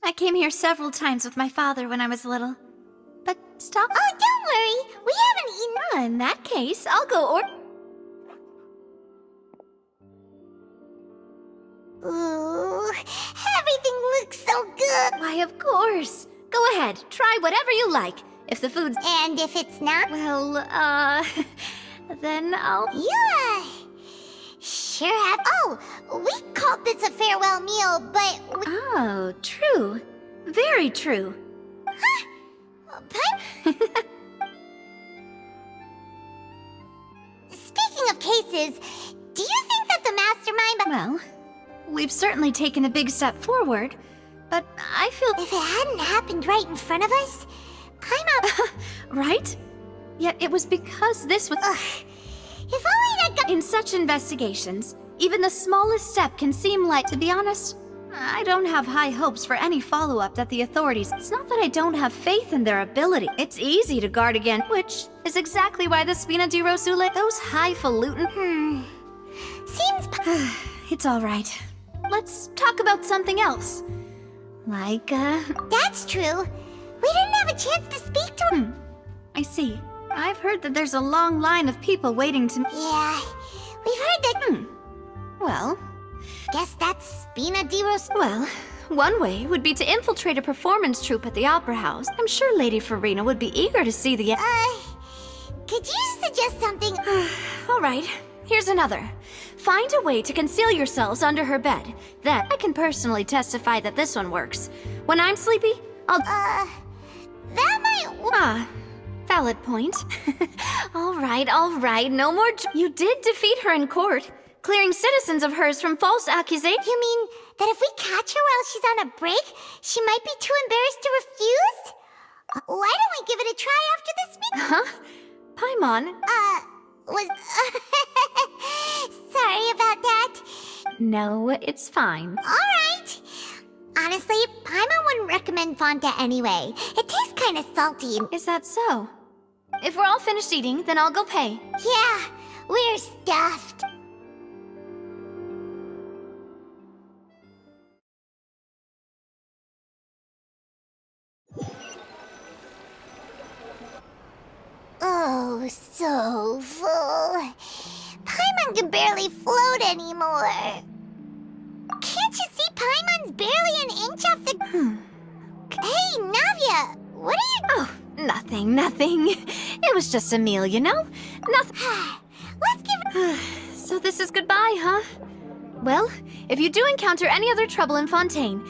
I came here several times with my father when I was little. But stop. Oh, don't worry. We haven't eaten. In that case, I'll go Ooh, everything looks so good. Why, of course. Go ahead, try whatever you like. If the food's... And if it's not? Well, then I'll... You, sure have... Oh, we called this a farewell meal, but... Oh, true. Very true. Huh? Speaking of cases, do you think that the mastermind... Well, we've certainly taken a big step forward, but I feel... If it hadn't happened right in front of us, Right? Yet it was because this was... If only that got... In such investigations, even the smallest step can seem like... To be honest, I don't have high hopes for any follow-up that the authorities... It's not that I don't have faith in their ability. It's easy to guard against, which is exactly why the Spina di Rosule... Those highfalutin... Seems... It's all right. Let's talk about something else. Like, That's true. We didn't have a chance to speak to him. I see. I've heard that there's a long line of people waiting to... Yeah, we've heard that... Well... Guess that's Spina di Rosule. Well, one way would be to infiltrate a performance troupe at the Opera House. I'm sure Lady Farina would be eager to see the... Could you suggest something? All right, here's another. Find a way to conceal yourselves under her bed. Then, I can personally testify that this one works. When I'm sleepy, I'll... That might... Valid point. All right, no more... You did defeat her in court, clearing citizens of hers from false accusations. You mean that if we catch her while she's on a break, she might be too embarrassed to refuse? Why don't we give it a try after this meeting? Huh? Paimon? Sorry about that. No, it's fine. Alright. Honestly, Paimon wouldn't recommend Fonta anyway. It tastes kind of salty and... Is that so? If we're all finished eating, then I'll go pay. Yeah, we're stuffed. Oh, so full. Paimon can barely float anymore. Can't you see Paimon's barely an inch off the... Hey, Navia, what are you... Oh, nothing. It was just a meal, you know? Nothing. Let's give it... So this is goodbye, huh? Well, if you do encounter any other trouble in Fontaine,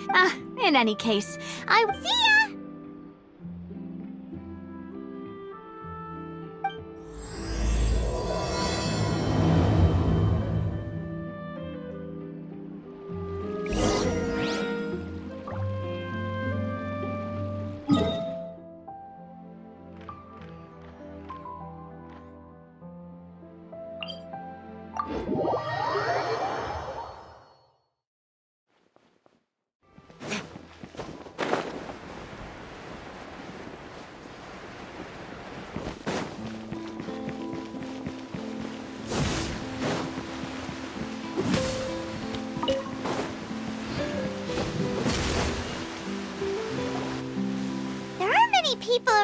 in any case, I... See ya! People...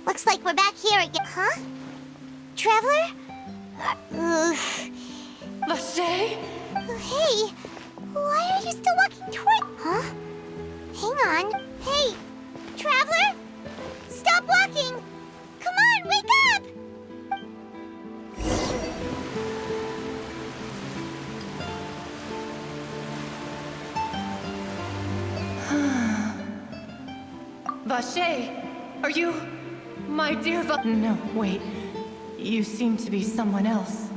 Looks like we're back here again. Huh? Traveler? Vache? Hey, why are you still walking toward... Huh? Hang on. Hey, Traveler? Stop walking! Come on, wake up! Vache, are you... My dear No, wait. You seem to be someone else.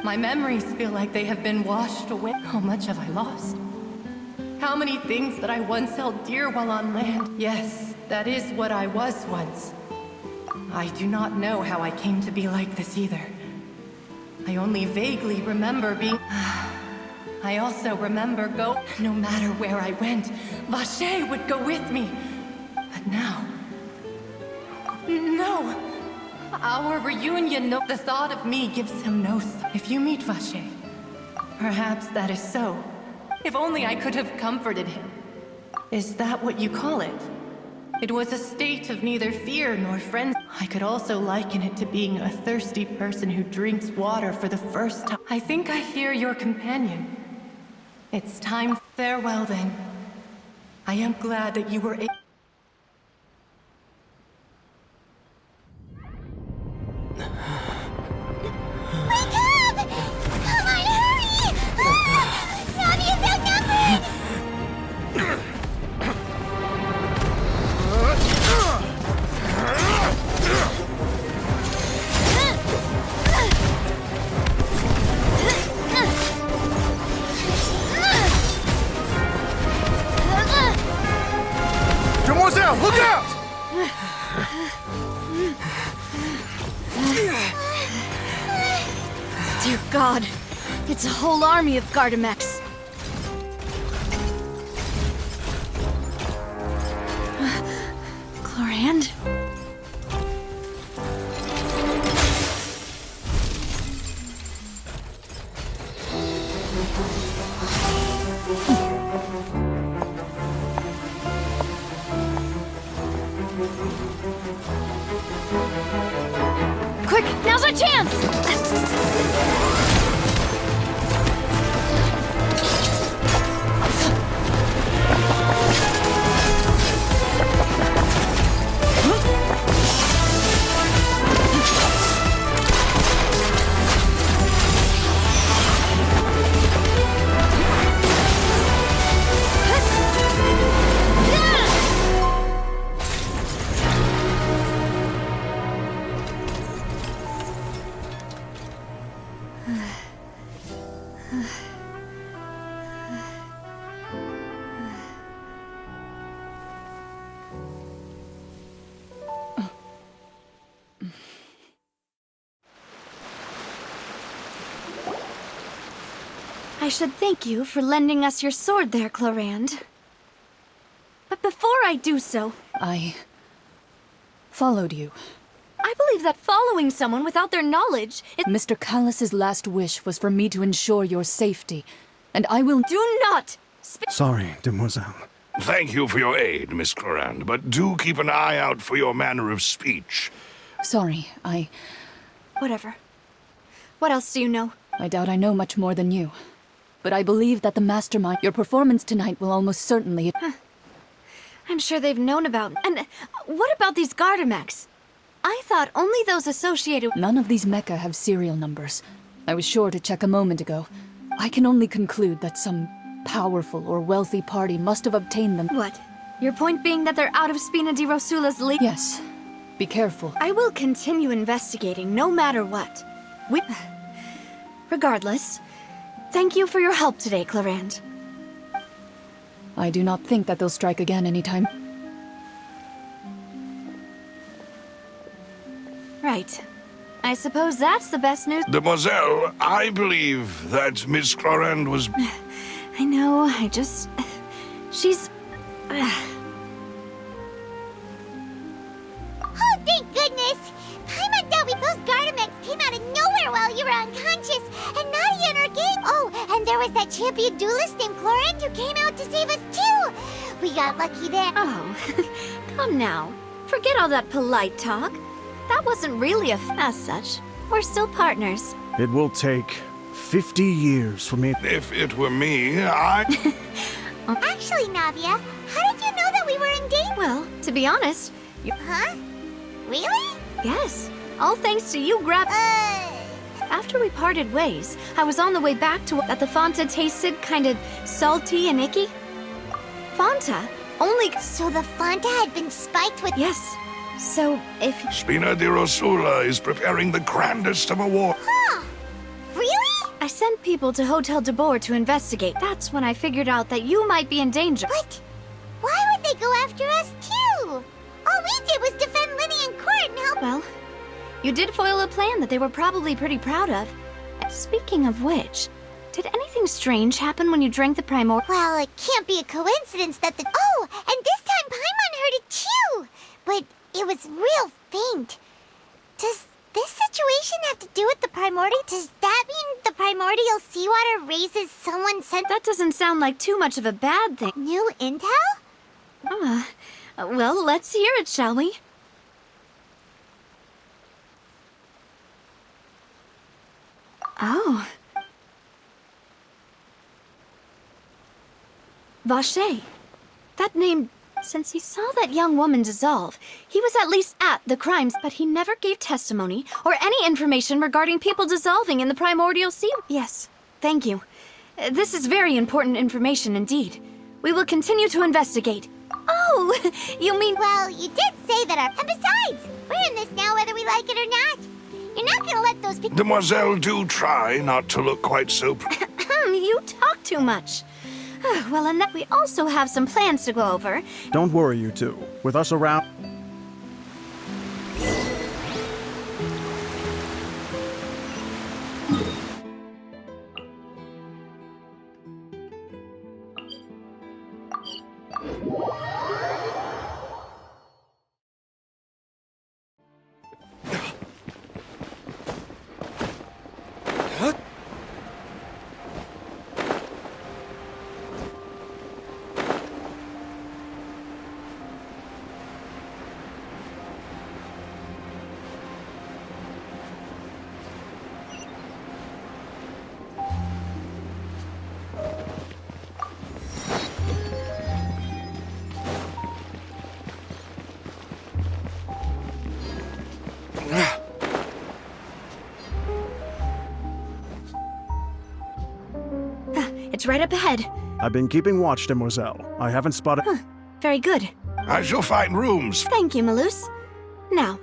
My memories feel like they have been washed away. How much have I lost? How many things that I once held dear while on land? Yes, that is what I was once. I do not know how I came to be like this either. I only vaguely remember being... I also remember no matter where I went, Vache would go with me. But now... No! Our reunion, the thought of me gives him no... If you meet Vache, perhaps that is so. If only I could have comforted him. Is that what you call it? It was a state of neither fear nor frenzy. I could also liken it to being a thirsty person who drinks water for the first time. I think I hear your companion. It's time. Farewell, then. I am glad that you were able. Wake up! Come on, hurry! Navia's outnumbered! Demoiselle, look out! Dear God, it's a whole army of Gardamex. Chlorand? Quick, now's our chance! I should thank you for lending us your sword there, Chlorand. But before I do so, I followed you. I believe that following someone without their knowledge is— Mr. Callus's last wish was for me to ensure your safety, and I will— Do not! Sorry, Demoiselle. Thank you for your aid, Miss Clorand, but do keep an eye out for your manner of speech. Sorry, Whatever. What else do you know? I doubt I know much more than you. But I believe that the mastermind— Your performance tonight will almost certainly— I'm sure they've known about— And what about these Gardamex? I thought only those associated— None of these mecha have serial numbers. I was sure to check a moment ago. I can only conclude that some powerful or wealthy party must have obtained them. What? Your point being that they're out of Spina di Rosula's league? Yes. Be careful. I will continue investigating, no matter what. Regardless, thank you for your help today, Clorand. I do not think that they'll strike again anytime. Right. I suppose that's the best news— Demoiselle, I believe that Miss Clorand was... I know, she's— Oh, thank goodness! Paimon thought we both Gardamex came out of nowhere while you were unconscious, and Nadia in our game. Oh, and there was that champion duelist named Clorand who came out to save us too. We got lucky there. Oh, come now. Forget all that polite talk. That wasn't really as such. We're still partners. It will take 50 years for me. If it were me, I... Actually, Navia, how did you know that we were in danger? Well, to be honest, Huh? Really? yes. All thanks to you After we parted ways, I was on the way back to that the Fanta tasted kind of salty and icky. Fanta? Only— So the Fanta had been spiked with— Yes. So, if— Spina di Rosula is preparing the grandest of awards. Huh? Really? I sent people to Hotel de Boer to investigate. That's when I figured out that you might be in danger. But why would they go after us too? All we did was defend Linny in court and help— Well, you did foil a plan that they were probably pretty proud of. Speaking of which, did anything strange happen when you drank the Primor— Well, it can't be a coincidence that the— Oh, and this time Paimon heard it too! But it was real faint. Does this situation have to do with the primordial? Does that mean the primordial seawater raises someone's sense? That doesn't sound like too much of a bad thing. New intel? Well, let's hear it, shall we? Oh. Vache. That name... Since he saw that young woman dissolve, he was at least at the crimes, but he never gave testimony or any information regarding people dissolving in the primordial sea. Yes, thank you. This is very important information indeed. We will continue to investigate. Oh, you mean... Well, you did say that and besides, we're in this now whether we like it or not. You're not gonna let those people... Demoiselle, do try not to look quite so... You talk too much. Well, and that we also have some plans to go over. Don't worry, you two. With us around... It's right up ahead. I've been keeping watch, Demoiselle. I haven't spotted... Very good. I shall find rooms. Thank you, Malus. Now.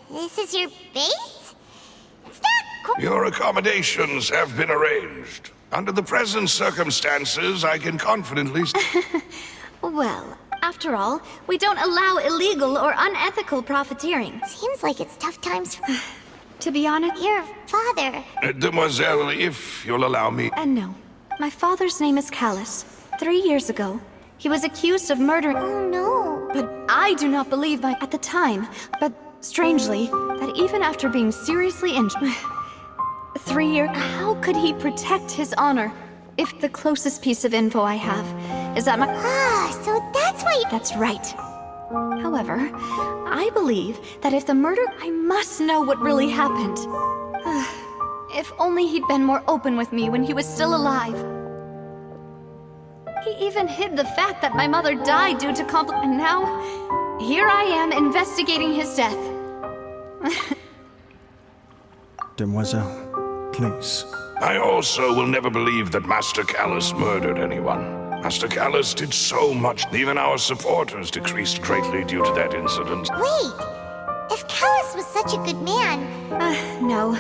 This is your base? It's not cool. Your accommodations have been arranged. Under the present circumstances, I can confidently... Well, after all, we don't allow illegal or unethical profiteering. Seems like it's tough times for... To be honest... Your father. Demoiselle, if you'll allow me... No. My father's name is Callus. 3 years ago, he was accused of murdering... Oh no. But I do not believe at the time. But strangely, that even after being seriously injured... 3 years... How could he protect his honor? If the closest piece of info I have is that my... So that's why you... That's right. However, I believe that if the murder... I must know what really happened. If only he'd been more open with me when he was still alive. He even hid the fact that my mother died due to and now, here I am investigating his death. Demoiselle, please. I also will never believe that Master Callus murdered anyone. Master Callus did so much. Even our supporters decreased greatly due to that incident. Wait! If Callus was such a good man... No.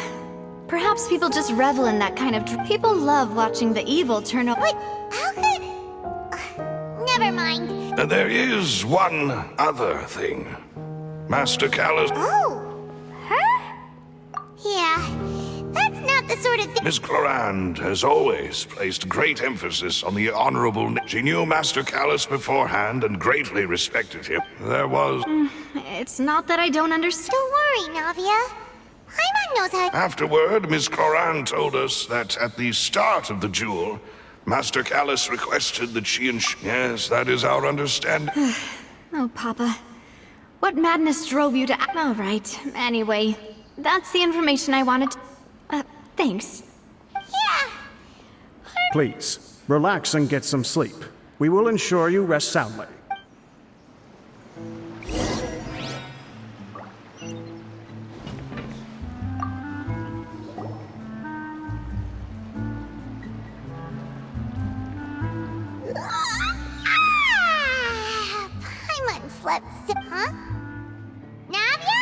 Perhaps people just revel in that kind of people love watching the evil turn up. What? How could... Never mind. And there is one other thing. Master Callus... Oh. Her? Yeah. That's not the sort of thing... Miss Clorand has always placed great emphasis on the honorable... She knew Master Callus beforehand and greatly respected him. There was... It's not that I don't understand. Don't worry, Navia. Paimon knows how... Afterward, Miss Clorand told us that at the start of the duel, Master Callus requested that she and... Yes, that is our understanding. Oh, Papa. What madness drove you to... All right. Anyway, that's the information I wanted. Thanks. Yeah. Please, relax and get some sleep. We will ensure you rest soundly. Paimon slept huh? Navia?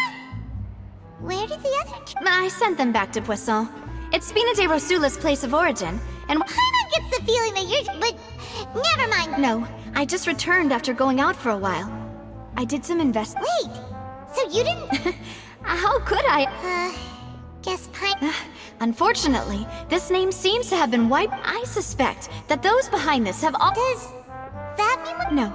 Where did the other two... I sent them back to Poisson. It's Spina de Rosula's place of origin, and... Paimon gets the feeling that you're... But never mind. No, I just returned after going out for a while. I did some Wait, so you didn't... How could I? Guess Paimon... Unfortunately, this name seems to have been wiped. I suspect that those behind this have all... Does that mean what... No.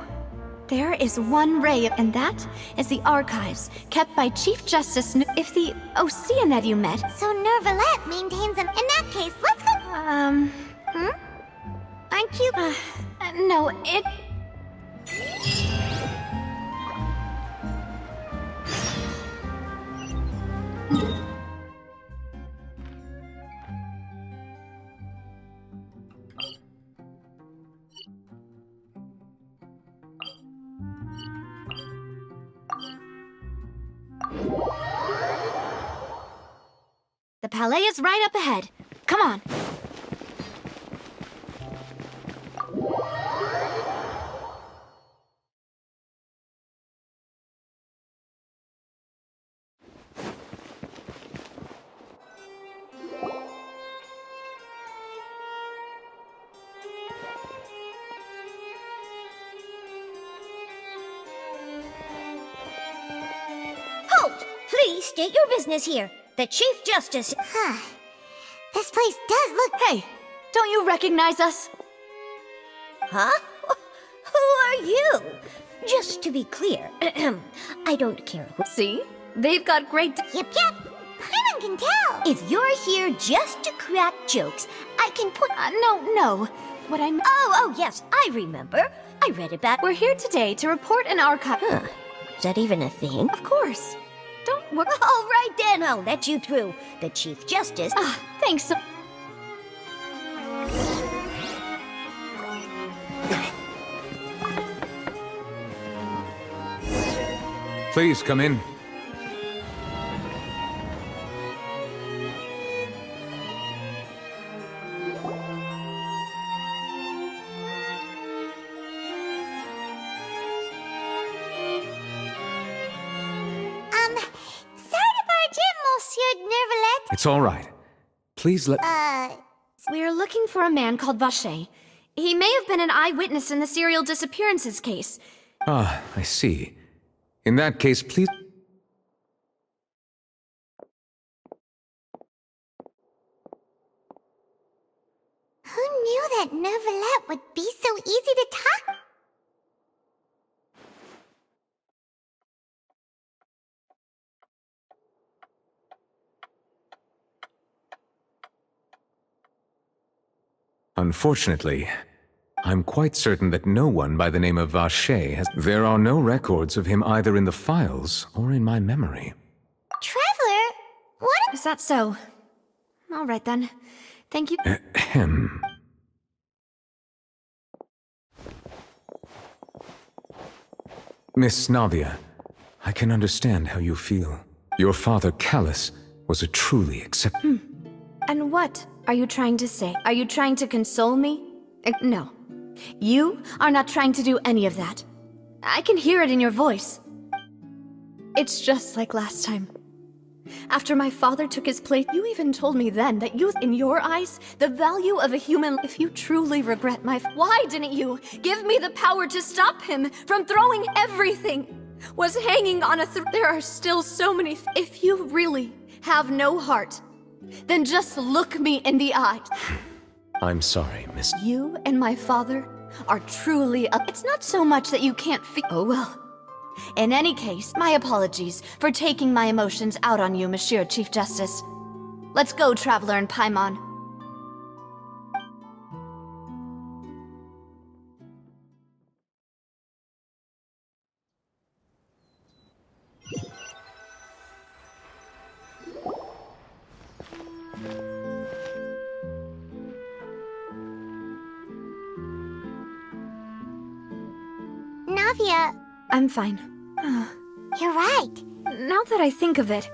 There is one ray, and that is the archives, kept by Chief Justice if the Oceanid you met... So Nervalette maintains them. In that case, let's go... Aren't you... No, it... The palais is right up ahead. Come on. Halt! Please state your business here. The Chief Justice... This place does look... Hey, don't you recognize us? Huh? Who are you? Just to be clear, I don't care who... See? They've got great... Yep. Paimon can tell. If you're here just to crack jokes, I can put... No. What I meant... Oh, yes, I remember. I read about... We're here today to report an archive... Is that even a thing? Of course. Don't worry... All right then, I'll let you through. The Chief Justice... Thanks so... Please come in. It's all right. Please let... We're looking for a man called Vacher. He may have been an eyewitness in the serial disappearances case. Ah, I see. In that case, please... Who knew that Nervalette would be so easy to talk? Unfortunately, I'm quite certain that no one by the name of Vacher has... There are no records of him either in the files or in my memory. Traveler? What? Is that so? All right then. Thank you. Ahem. Miss Navia, I can understand how you feel. Your father, Callus, was a truly exceptional... And what are you trying to say? Are you trying to console me? No. You are not trying to do any of that. I can hear it in your voice. It's just like last time. After my father took his place, you even told me then that you, in your eyes, the value of a human. If you truly regret why didn't you give me the power to stop him from throwing everything? Was hanging on a there are still so many. If you really have no heart, then just look me in the eyes. I'm sorry, Miss. You and my father are truly. It's not so much that you can't feel. Oh well. In any case, my apologies for taking my emotions out on you, Monsieur Chief Justice. Let's go, Traveler and Paimon. Navia, I'm fine. you're right. Now that I think of it,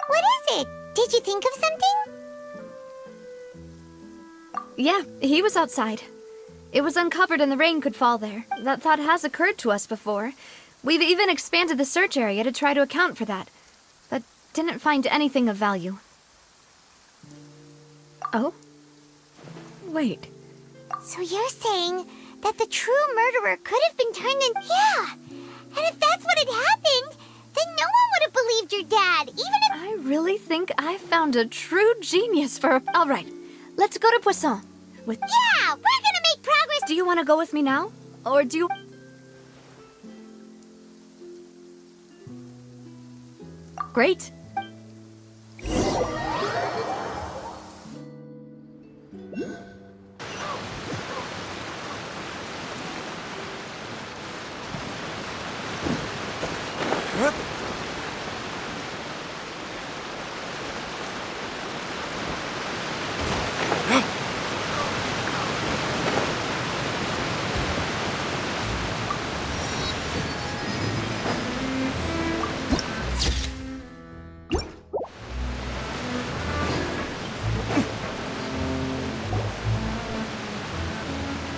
What is it? Did you think of something? yeah, he was outside. It was uncovered and the rain could fall there. That thought has occurred to us before. We've even expanded the search area to try to account for that, but didn't find anything of value. Oh? Wait. So you're saying that the true murderer could have been turned in... Yeah! And if that's what had happened, then no one would have believed your dad, even if... I really think I found a true genius for... All right, let's go to Poisson. With... Yeah! We're gonna make progress! Do you want to go with me now? Or do you... Great.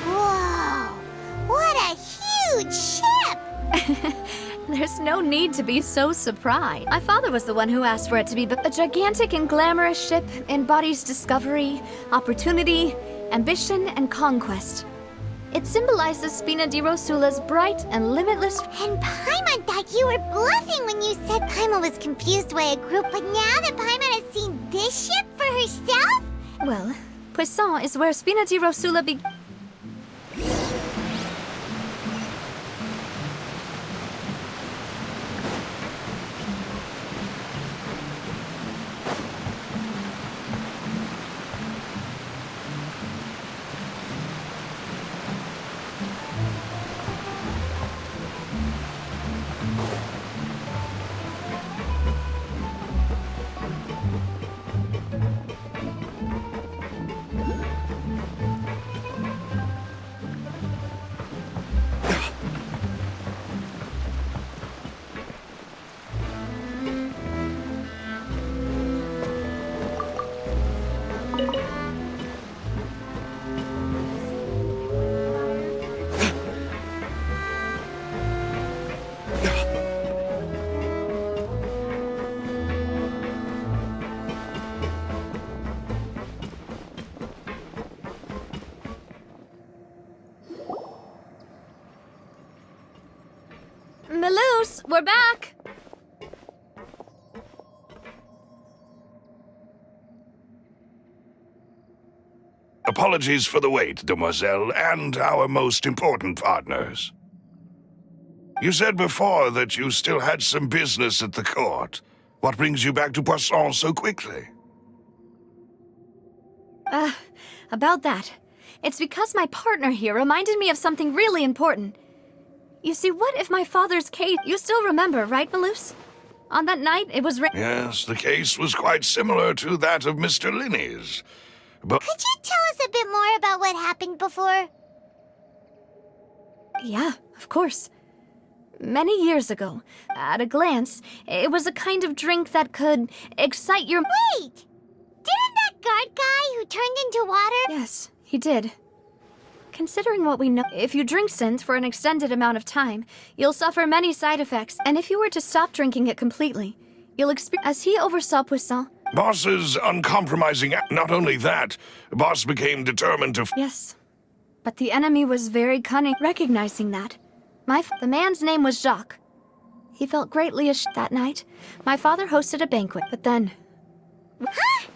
Whoa! What a huge ship! There's no need to be so surprised. My father was the one who asked for it to be a gigantic and glamorous ship embodies discovery, opportunity, ambition, and conquest. It symbolizes Spina di Rosula's bright and limitless... And Paimon thought you were bluffing when you said Paimon was confused by a group, but now that Paimon has seen this ship for herself? Well, Poisson is where Spina di Rosula Maloose, we're back! Apologies for the wait, demoiselle, and our most important partners. You said before that you still had some business at the court. What brings you back to Poisson so quickly? About that. It's because my partner here reminded me of something really important. You see, what if my father's case... You still remember, right, Maloose? On that night, it was... Yes, the case was quite similar to that of Mr. Linney's. But Could you tell us a bit more about what happened before? Yeah, of course. Many years ago, at a glance, it was a kind of drink that could excite your... Wait! Didn't that guard guy who turned into water... Yes, he did. Considering what we know, if you drink synth for an extended amount of time, you'll suffer many side effects, and if you were to stop drinking it completely, You'll experience as he oversaw Poisson. Boss's uncompromising act. Not only that, Boss became determined to... Yes, but the enemy was very cunning. Recognizing that, the man's name was Jacques. He felt greatly ashamed that night. My father hosted a banquet, but then... Huh?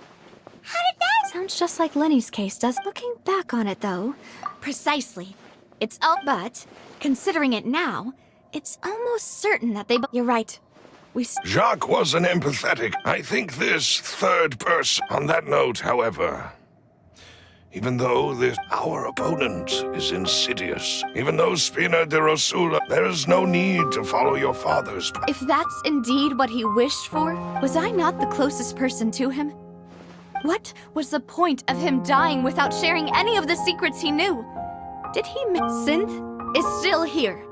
How did that... Sounds just like Lenny's case, does... Looking back on it, though... Precisely. It's all... But, considering it now, it's almost certain that they... You're right. Jacques wasn't empathetic. I think this third person... On that note, however... Even though our opponent is insidious, even though Spina de Rosula, there is no need to follow your father's... If that's indeed what he wished for, was I not the closest person to him? What was the point of him dying without sharing any of the secrets he knew? Did he Synth is still here.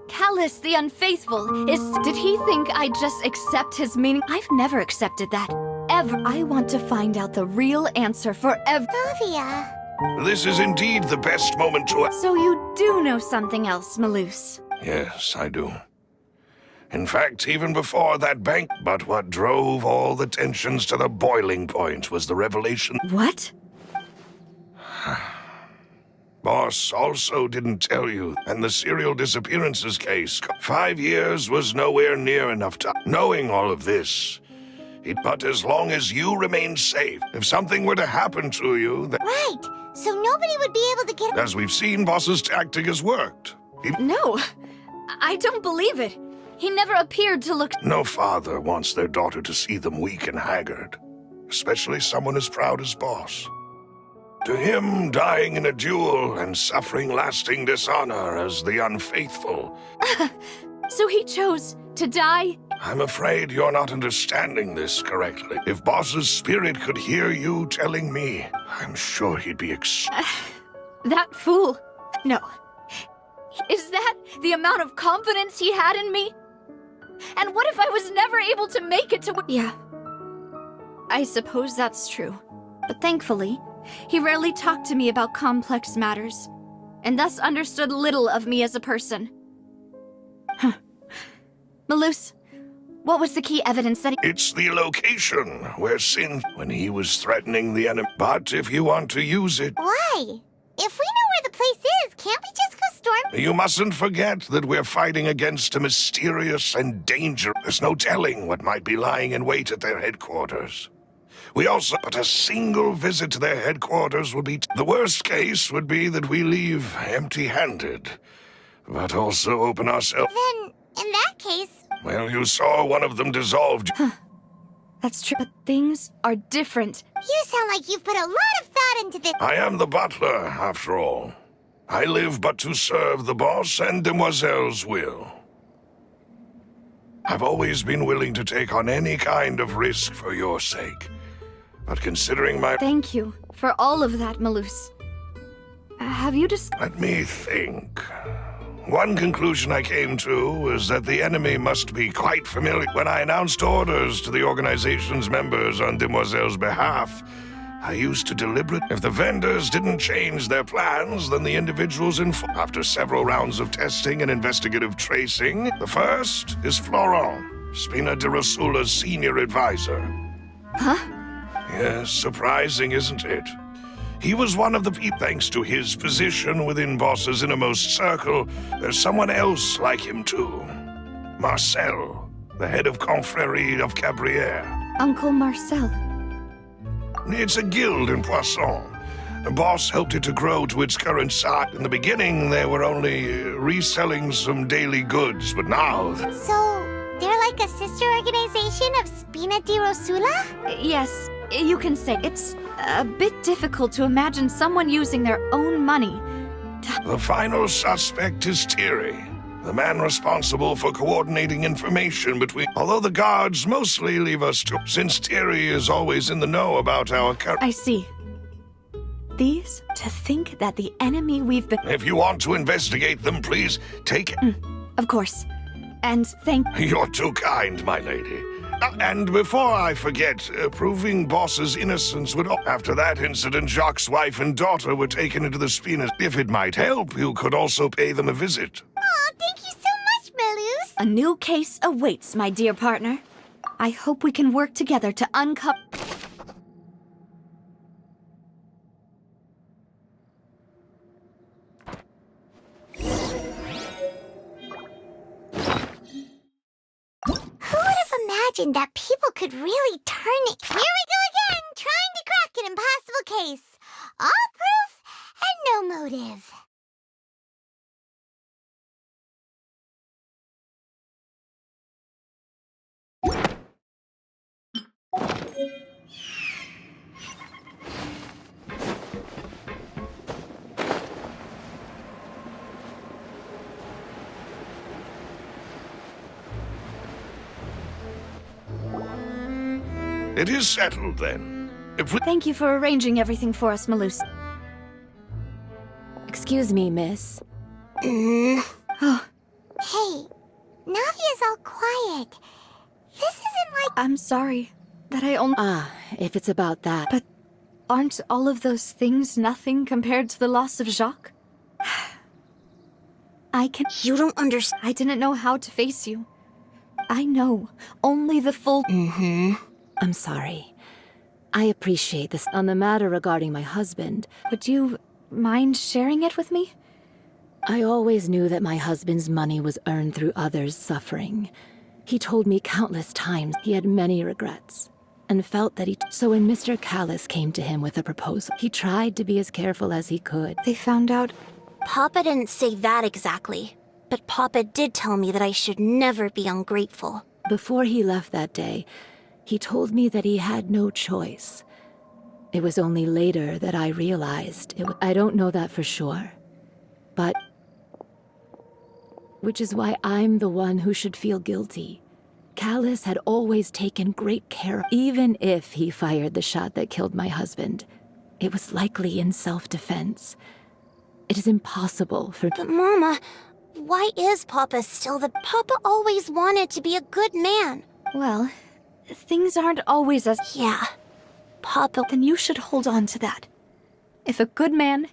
Callus the Unfaithful is... Did he think I'd just accept his meaning? I've never accepted that. Ever. I want to find out the real answer forever. Sylvia. This is indeed the best moment to... So you do know something else, Malus? Yes, I do. In fact, even before that bank... But what drove all the tensions to the boiling point was the revelation... What? Boss also didn't tell you, and the serial disappearances case... 5 years was nowhere near enough time. Knowing all of this... But as long as you remain safe, if something were to happen to you... Right, so nobody would be able to get... As we've seen, Boss's tactic has worked. No, I don't believe it. He never appeared to look... No father wants their daughter to see them weak and haggard, especially someone as proud as Boss. To him, dying in a duel and suffering lasting dishonor as the unfaithful... So he chose to die? I'm afraid you're not understanding this correctly. If Boss's spirit could hear you telling me, I'm sure he'd be That fool. No. Is that the amount of confidence he had in me? And what if I was never able to make it to... Yeah. I suppose that's true. But thankfully, he rarely talked to me about complex matters, and thus understood little of me as a person. Huh. Malus, what was the key evidence that It's the location where Synth, when he was threatening the enemy. But if you want to use it... Why? If we know where the place is, can't we just go storm... You mustn't forget that we're fighting against a mysterious and dangerous... There's no telling what might be lying in wait at their headquarters. We also... But a single visit to their headquarters would be... The worst case would be that we leave empty-handed. But also open ourselves... Then, in that case... Well, you saw one of them dissolved. Huh. That's true, but things are different. You sound like you've put a lot of thought into this... I am the butler, after all. I live but to serve the boss and Demoiselle's will. I've always been willing to take on any kind of risk for your sake. But considering my... Thank you for all of that, Malus. Have you Let me think. One conclusion I came to was that the enemy must be quite familiar. When I announced orders to the organization's members on Demoiselle's behalf, I used to deliberate. If the vendors didn't change their plans, then the individuals After several rounds of testing and investigative tracing, the first is Florent, Spina de Rosula's senior advisor. Huh? Yes, surprising, isn't it? He was one of the people. Thanks to his position within Boss's innermost circle, there's someone else like him too. Marcel, the head of Confrérie of Cabrières. Uncle Marcel. It's a guild in Poisson. The boss helped it to grow to its current size. In the beginning, they were only reselling some daily goods, but now... So, they're like a sister organization of Spina di Rosula? Yes, you can say. It's a bit difficult to imagine someone using their own money to... The final suspect is Thierry, the man responsible for coordinating information between... Although the guards mostly leave us to... Since Thierry is always in the know about our... I see. These? To think that the enemy we've been... If you want to investigate them, please take it. Of course. And thank... You're too kind, my lady. And before I forget, proving Boss's innocence would... After that incident, Jacques' wife and daughter were taken into the Spinas. If it might help, you could also pay them a visit. Aw, thank you so much, Malus. A new case awaits, my dear partner. I hope we can work together to uncover... Who would have imagined that people could really turn it? Here we go again, trying to crack an impossible case. All proof and no motive. It is settled, then. If we... Thank you for arranging everything for us, Malus. Excuse me, miss. Hey, Navia's all quiet. This isn't like... I'm sorry that I only... Ah, if it's about that. But aren't all of those things nothing compared to the loss of Jacques? I can... You don't understand. I didn't know how to face you. I know only the full... I'm sorry. I appreciate this. On the matter regarding my husband, Would you mind sharing it with me? I always knew that my husband's money was earned through others' suffering. He told me countless times he had many regrets, and felt that So when Mr. Callis came to him with a proposal, he tried to be as careful as he could. They found out... Papa didn't say that exactly, but Papa did tell me that I should never be ungrateful. Before he left that day, he told me that he had no choice. It was only later that I realized I don't know that for sure. But... Which is why I'm the one who should feel guilty. Callis had always taken great care, even if he fired the shot that killed my husband. It was likely in self-defense. It is impossible for... But Mama, why is Papa still the... Papa always wanted to be a good man. Well, things aren't always as... Yeah, Papa... Then you should hold on to that. If a good man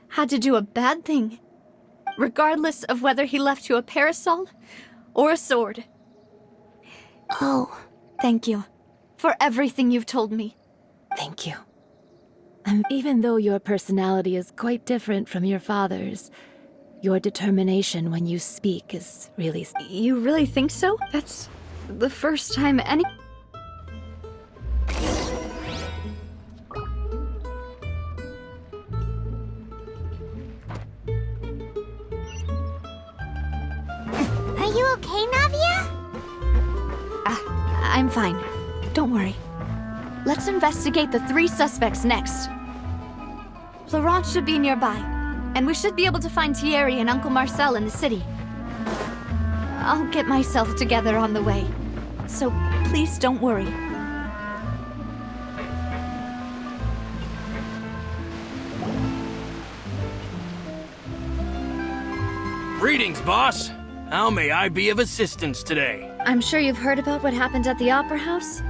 had to do a bad thing, regardless of whether he left you a parasol or a sword. Oh. Thank you for everything you've told me. Thank you. And even though your personality is quite different from your father's, your determination when you speak is really... You really think so? That's the first time any... Are you okay, Navia? I'm fine. Don't worry. Let's investigate the 3 suspects next. Florent should be nearby, and we should be able to find Thierry and Uncle Marcel in the city. I'll get myself together on the way, so please don't worry. Greetings, boss. How may I be of assistance today? I'm sure you've heard about what happened at the Opera House?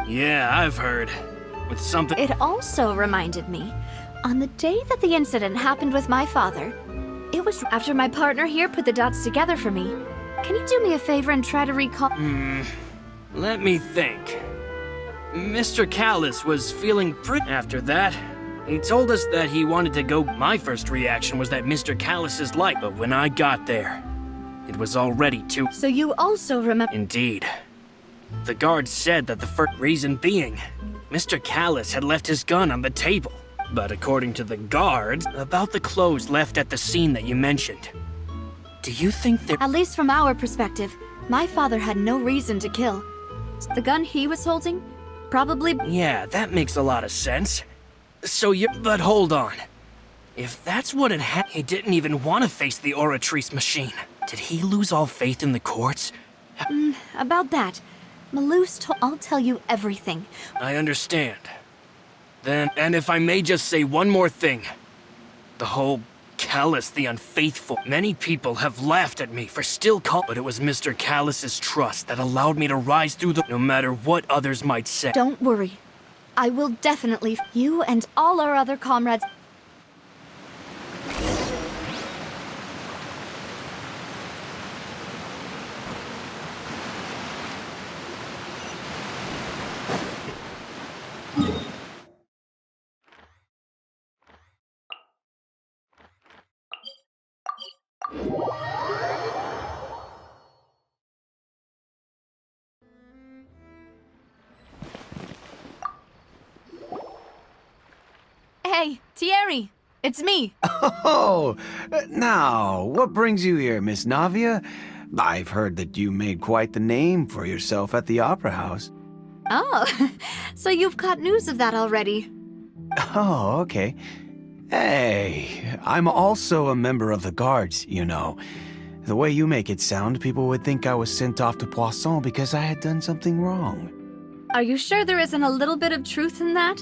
Yeah, I've heard. With something... It also reminded me, on the day that the incident happened with my father, it was after my partner here put the dots together for me. Can you do me a favor and try to recall... Let me think. Mr. Callis was feeling pretty... After that, he told us that he wanted to go... My first reaction was that Mr. Callis's light, but when I got there, it was already too... So you also remember... Indeed. The guard said that the first reason being, Mr. Callis had left his gun on the table. But according to the guards, about the clothes left at the scene that you mentioned. Do you think they're... At least from our perspective, my father had no reason to kill. The gun he was holding, probably... Yeah, that makes a lot of sense. So you... But hold on. If that's what it had... He didn't even want to face the Oratrice machine. Did he lose all faith in the courts? About that, Malus told... I'll tell you everything. I understand. Then, and if I may just say one more thing. The whole Callis the Unfaithful. Many people have laughed at me for still but it was Mr. Callis's trust that allowed me to rise through the... No matter what others might say. Don't worry. I will definitely... You and all our other comrades... Hey, Thierry, it's me. Oh, now, what brings you here, Miss Navia? I've heard that you made quite the name for yourself at the Opera House. Oh, so you've got news of that already. Oh, okay. Hey, I'm also a member of the Guards, you know. The way you make it sound, people would think I was sent off to Poisson because I had done something wrong. Are you sure there isn't a little bit of truth in that?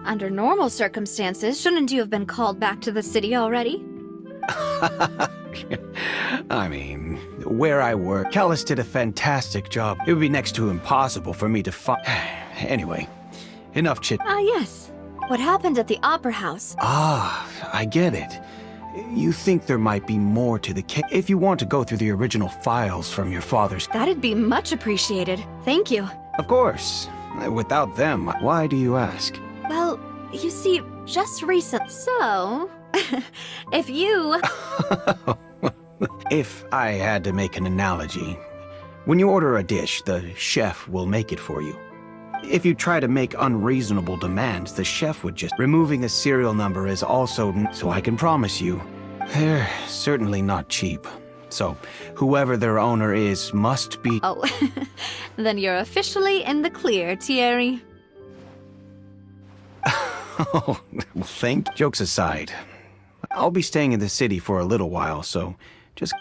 Under normal circumstances, shouldn't you have been called back to the city already? I mean, where I work, Callus did a fantastic job. It would be next to impossible for me to find... Anyway, enough chit... Ah, yes. What happened at the Opera House? Ah, I get it. You think there might be more to the case. If you want to go through the original files from your father's... That'd be much appreciated. Thank you. Of course. Without them, why do you ask? Well, you see, just recent. So, if you... If I had to make an analogy, when you order a dish, the chef will make it for you. If you try to make unreasonable demands, the chef would just... Removing a serial number is also... So I can promise you, they're certainly not cheap. So, whoever their owner is must be... Oh, then you're officially in the clear, Thierry. Oh, well, thank... Jokes aside, I'll be staying in the city for a little while, so just...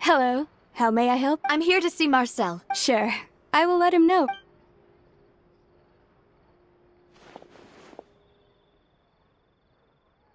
Hello. How may I help? I'm here to see Marcel. Sure. I will let him know.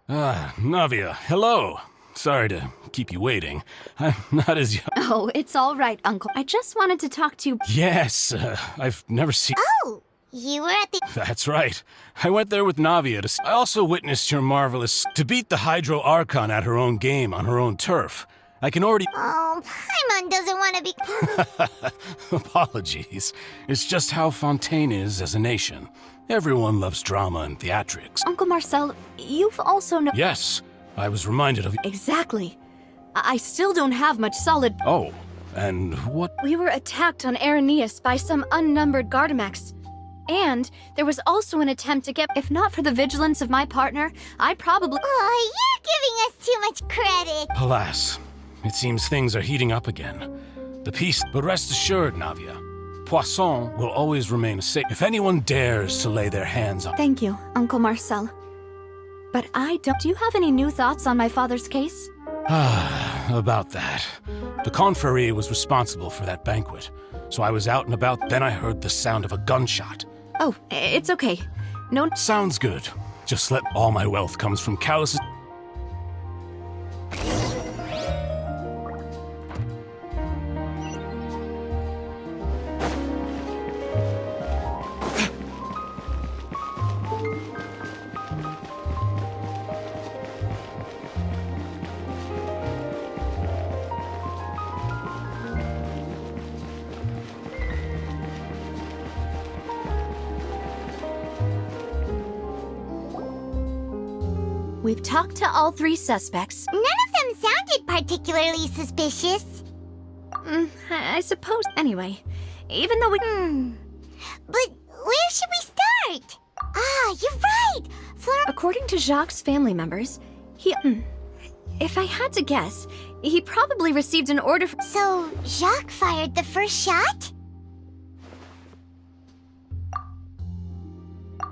Navia, hello. Sorry to keep you waiting. I'm not as young. Oh, it's all right, Uncle. I just wanted to talk to you. Yes, I've never seen... Oh, you were at the... That's right. I went there with Navia to... I also witnessed your marvelous... To beat the Hydro Archon at her own game on her own turf. I can already... Oh, Paimon doesn't want to be... Apologies. It's just how Fontaine is as a nation. Everyone loves drama and theatrics. Uncle Marcel, you've also known... Yes, I was reminded of... Exactly. I still don't have much solid... Oh, and what... We were attacked on Araneus by some unnumbered Gardamex. And there was also an attempt to get... If not for the vigilance of my partner, I probably... Oh, you're giving us too much credit. Alas, it seems things are heating up again. The peace... But rest assured, Navia, Poisson will always remain safe if anyone dares to lay their hands on... Thank you, Uncle Marcel. But I don't... Do you have any new thoughts on my father's case? About that. The confrérie was responsible for that banquet. So I was out and about, then I heard the sound of a gunshot. Oh, it's okay. No... Sounds good. Just let all my wealth comes from Callus's... We've talked to all three suspects. None of them sounded particularly suspicious. I suppose... Anyway, even though we... But where should we start? Ah, you're right! According to Jacques' family members, he... If I had to guess, he probably received an order from... So, Jacques fired the first shot?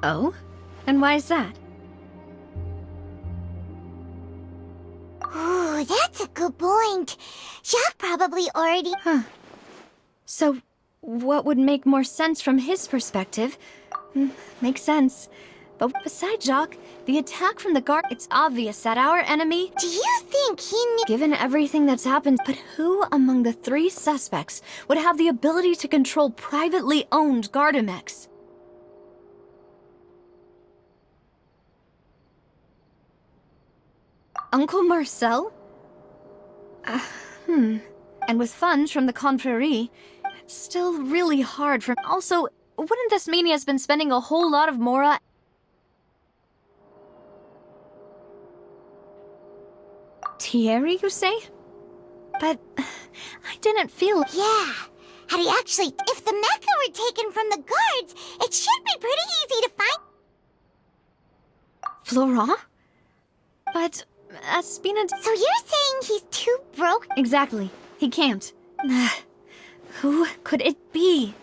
Oh? And why is that? Ooh, that's a good point. Jacques probably already... So, what would make more sense from his perspective? Makes sense. But besides Jacques, the attack from the guard, it's obvious that our enemy... Do you think he knew? Given everything that's happened, but who among the 3 suspects would have the ability to control privately owned Gardamex? Uncle Marcel? And with funds from the Confrérie, it's still really hard for... Also, wouldn't this mean he has been spending a whole lot of Mora... Thierry, you say? But I didn't feel... Yeah. Had he actually... If the mecha were taken from the guards, it should be pretty easy to find... Florent? But... Espina... So you're saying he's too broke? Exactly. He can't. Who could it be?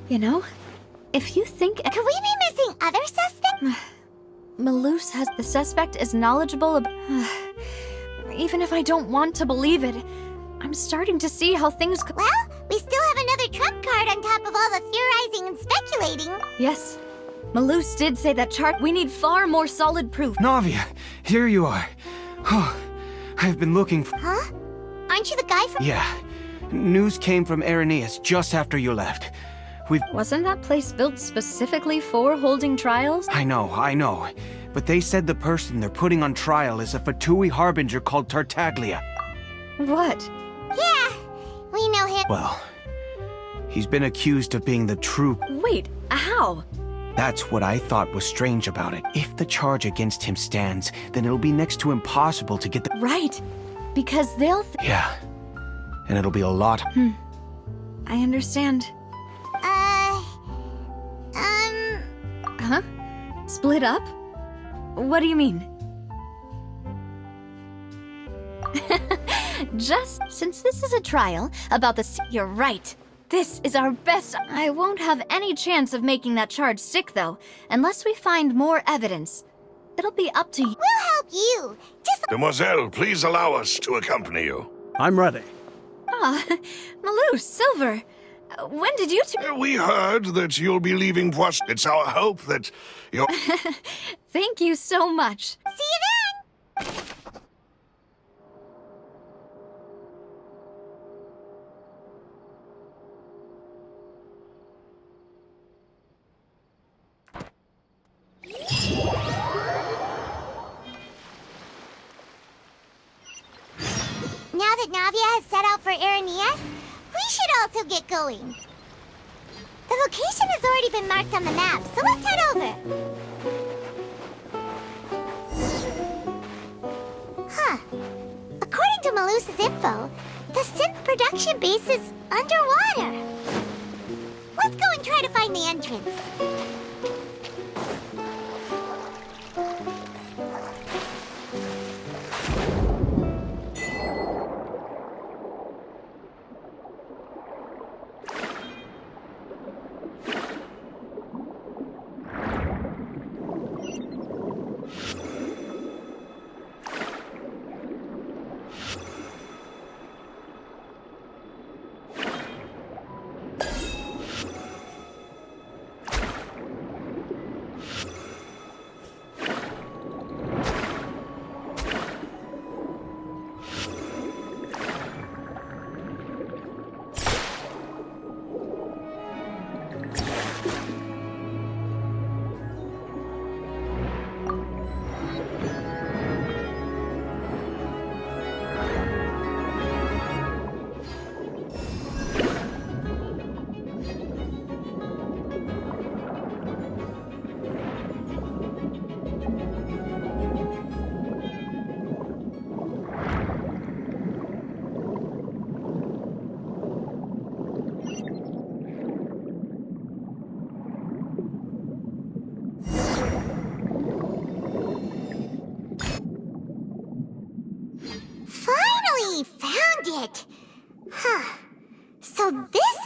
You know, if you think... Could we be missing other suspects? Malus has... The suspect is knowledgeable about... Even if I don't want to believe it, I'm starting to see how things... Well, we still have another trump card on top of all the theorizing and speculating. Yes. Malus did say that chart... We need far more solid proof. Navia, here you are. Oh, I've been looking for... Huh? Aren't you the guy from... Yeah. News came from Irenaeus just after you left. Wasn't that place built specifically for holding trials? I know. But they said the person they're putting on trial is a Fatui harbinger called Tartaglia. What? Yeah, we know him. Well, he's been accused of being the true... Wait, how? That's what I thought was strange about it. If the charge against him stands, then it'll be next to impossible to get the... Right. Because they'll... Yeah. And it'll be a lot... I understand. Huh? Split up? What do you mean? Just since this is a trial about the... You're right. This is our best... I won't have any chance of making that charge stick, though, unless we find more evidence. It'll be up to you. We'll help you. Just... Demoiselle, please allow us to accompany you. I'm ready. Malus, Silver. When did you two... We heard that you'll be leaving Poisson. It's our hope that you're... Thank you so much. See you then! Now that Navia has set out for Irenaeus, we should also get going. The location has already been marked on the map, so let's head over. Huh. According to Malus's info, the synth production base is underwater. Let's go and try to find the entrance. Finally found it! Huh. So this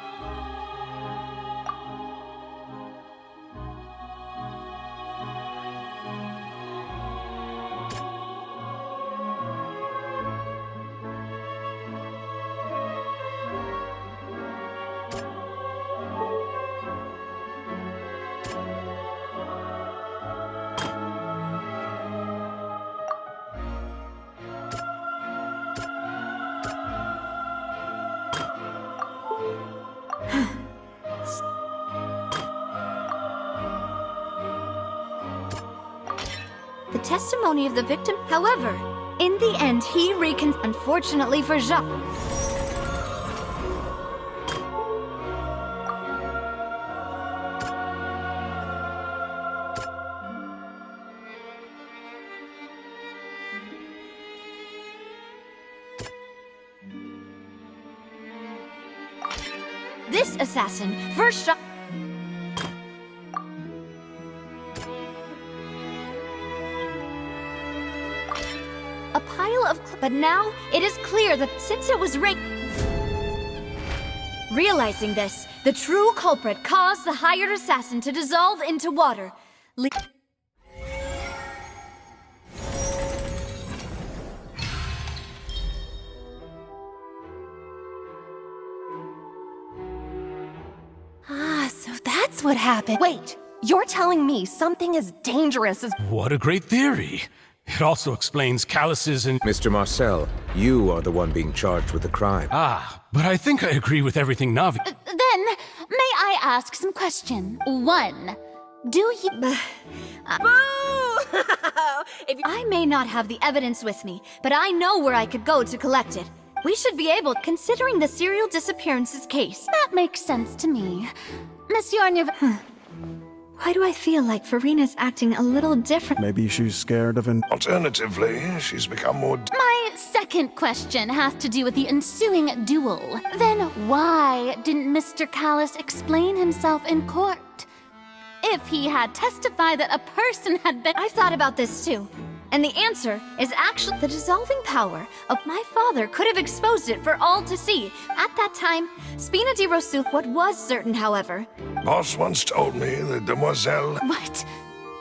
testimony of the victim. However, in the end, he unfortunately for Jacques. This assassin first shot. A pile of but now it is clear that since it was rigged. Realizing this, the true culprit caused the hired assassin to dissolve into water. So that's what happened. Wait, you're telling me something as dangerous as— What a great theory. It also explains calluses and— Mr. Marcel, you are the one being charged with the crime. Ah, but I think I agree with everything Navi— Then, may I ask some question? 1. Do you— I may not have the evidence with me, but I know where I could go to collect it. We should be able, considering the serial disappearances case. That makes sense to me. Monsieur Why do I feel like Farina's acting a little different? Maybe she's scared of an... Alternatively, she's become more... My second question has to do with the ensuing duel. Then why didn't Mr. Callus explain himself in court? If he had testified that a person had been— I've thought about this too. And the answer is actually the dissolving power of my father could have exposed it for all to see. At that time, Spina di Rosu, what was certain, however. Boss once told me that Demoiselle... What?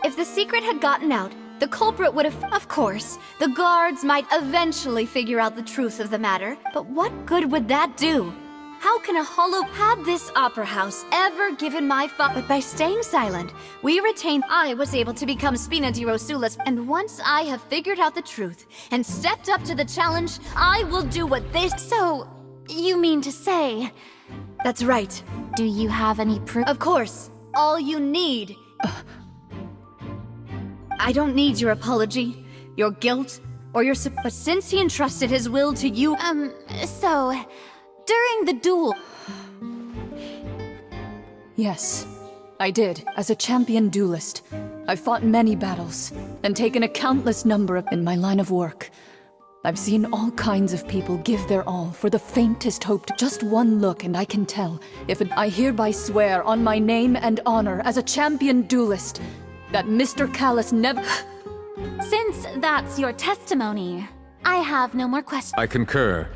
If the secret had gotten out, the culprit would have... Of course, the guards might eventually figure out the truth of the matter. But what good would that do? How can a hollow had this opera house ever given my father? But by staying silent, we retained. I was able to become Spina di Rosula's, and once I have figured out the truth and stepped up to the challenge, I will do what this. So, you mean to say— That's right. Do you have any proof? Of course. All you need. I don't need your apology, your guilt, or your but since he entrusted his will to you— So, during the duel— Yes, I did. As a champion duelist, I've fought many battles and taken a countless number of in my line of work. I've seen all kinds of people give their all for the faintest hope to just one look, and I can tell if I hereby swear on my name and honor as a champion duelist that Mr. Callus never— Since that's your testimony, I have no more questions. I concur.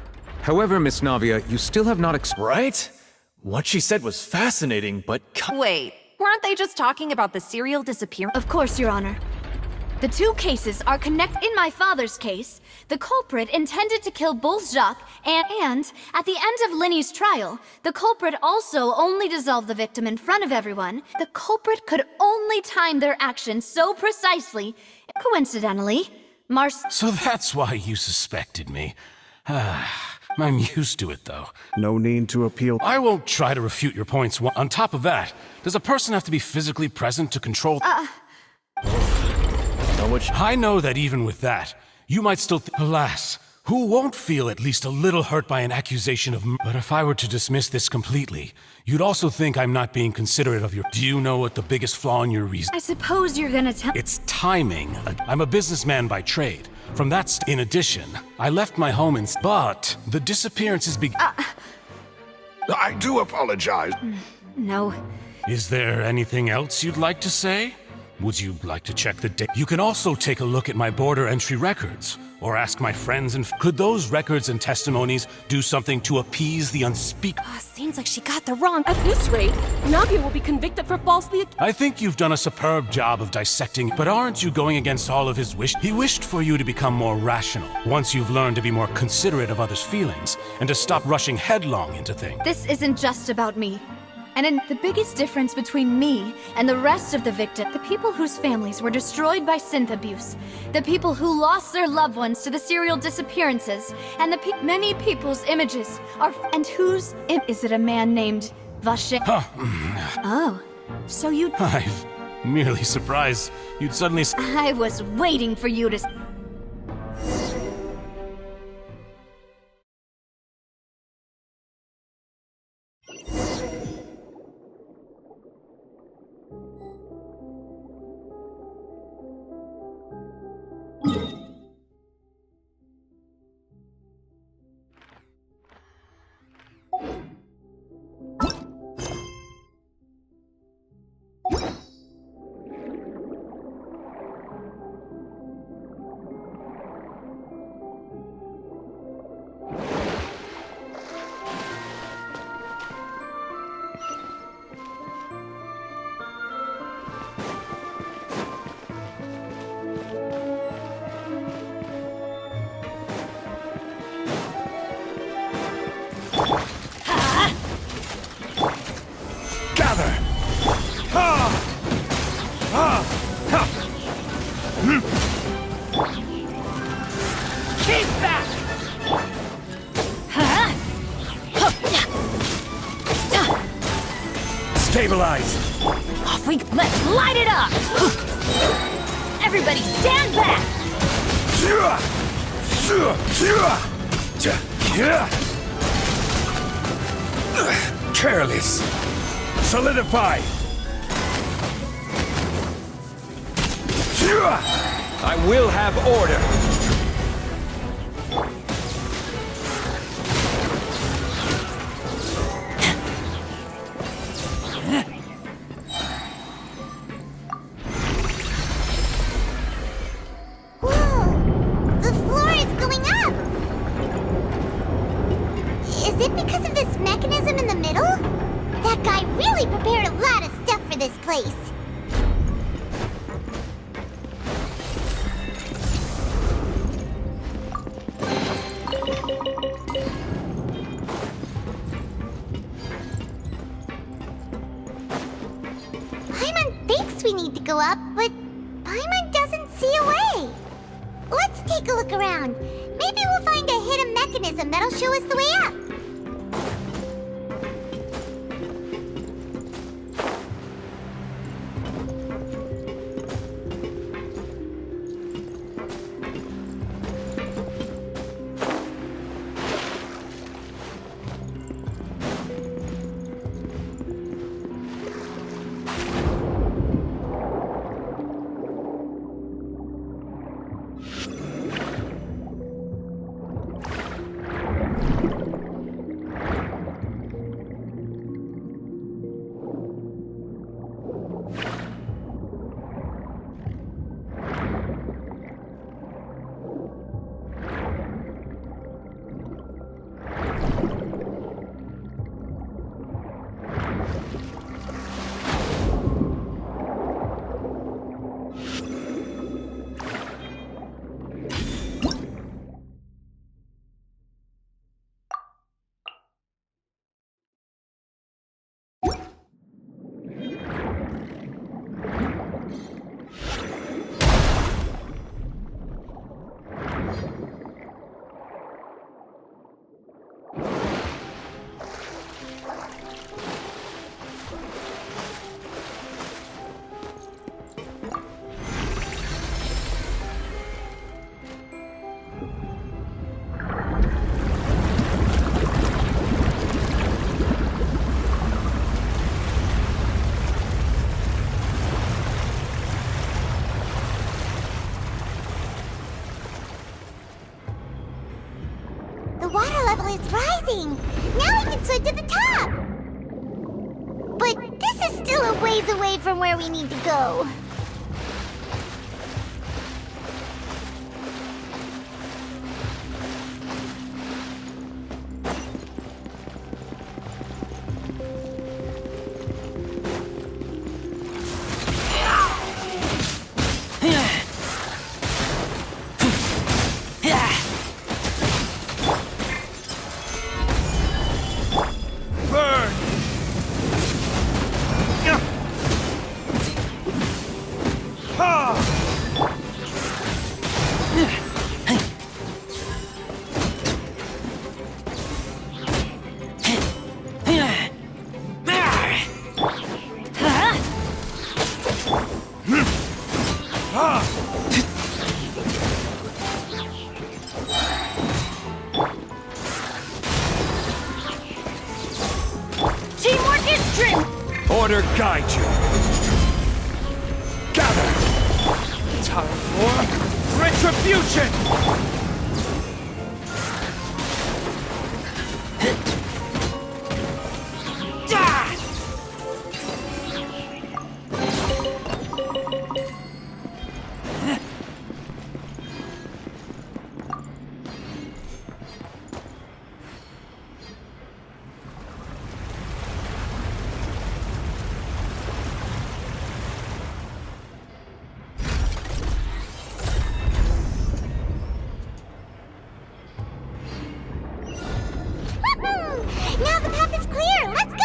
However, Miss Navia, you still have not Right? What she said was fascinating, but... Wait, weren't they just talking about the serial disappearance? Of course, Your Honor. The two cases are connected. In my father's case, the culprit intended to kill both Jacques and at the end of Linny's trial, the culprit also only dissolved the victim in front of everyone. The culprit could only time their actions so precisely. Coincidentally, So that's why you suspected me. I'm used to it, though. No need to appeal. I won't try to refute your points. On top of that, does a person have to be physically present to control... I know that even with that, you might still alas, who won't feel at least a little hurt by an accusation of But if I were to dismiss this completely, you'd also think I'm not being considerate of your... Do you know what the biggest flaw in your reason... I suppose you're gonna tell... It's timing. I'm a businessman by trade. From that in addition, I left my home in... But the disappearances I do apologize. No. Is there anything else you'd like to say? Would you like to check the date? You can also take a look at my border entry records, or ask my friends and... Could those records and testimonies do something to appease the unspeakable? Seems like she got the wrong— At this rate, Navia will be convicted for falsely— I think you've done a superb job of dissecting, but aren't you going against all of his wish? He wished for you to become more rational, once you've learned to be more considerate of others' feelings, and to stop rushing headlong into things. This isn't just about me. And in the biggest difference between me and the rest of the victims, the people whose families were destroyed by synth abuse, the people who lost their loved ones to the serial disappearances, and the many people's images are... And whose... Is it a man named Vache? Huh. Oh, so you... I've Merely surprised you'd suddenly... I was waiting for you to... Stabilize! Off we... Let's light it up! Everybody stand back! Careless! Solidify! I will have order. From where we need to go. Order guide you. Gather. Time for retribution. Now the path is clear! Let's go!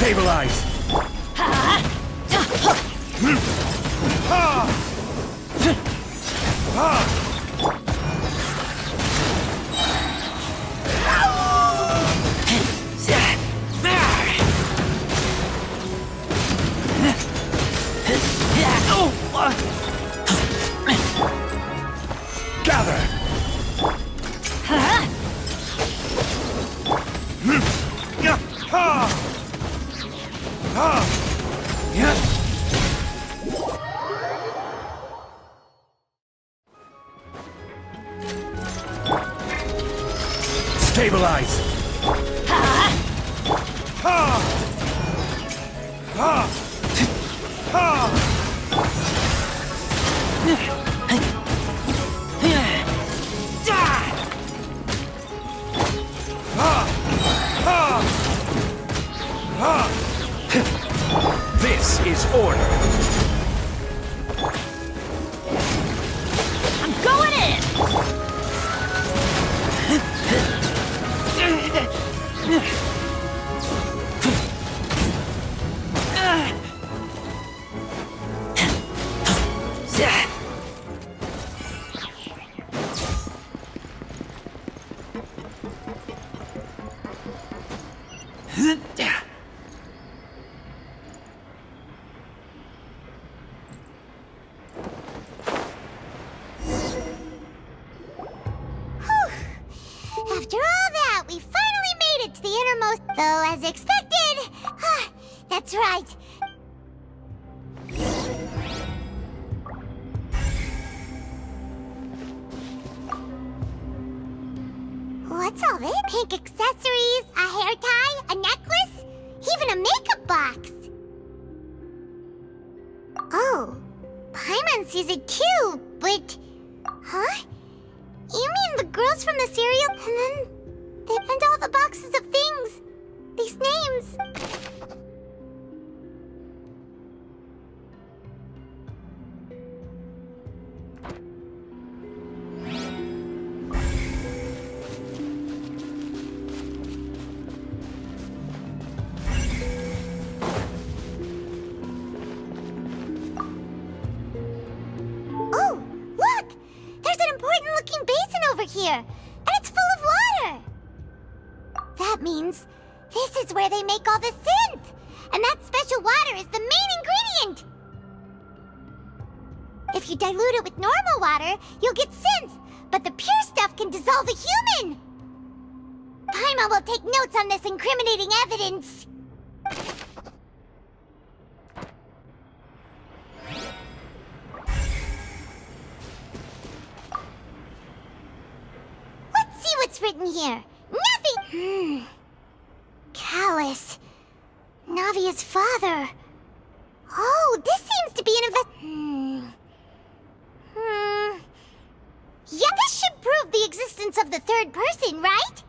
Stabilize. Gather. Stabilize. This is order. I'm going in! After all that, we finally made it to the innermost, though as expected. That's right. What's all this? Pink accessories, a hair tie, a necklace, even a makeup box. Oh, Paimon sees it too, but... Huh? You mean the girls from the cereal, and all the boxes of things, these names. Oh, look! There's an important-looking basin over here, and it's full of water! That means this is where they make all the synth! And that special water is the main ingredient! If you dilute it with normal water, you'll get synth, but the pure stuff can dissolve a human! Paimon will take notes on this incriminating evidence. Let's see what's written here. Nothing! Callus. Navia's father. Oh, this seems to be an Yeah, this should prove the existence of the third person, right?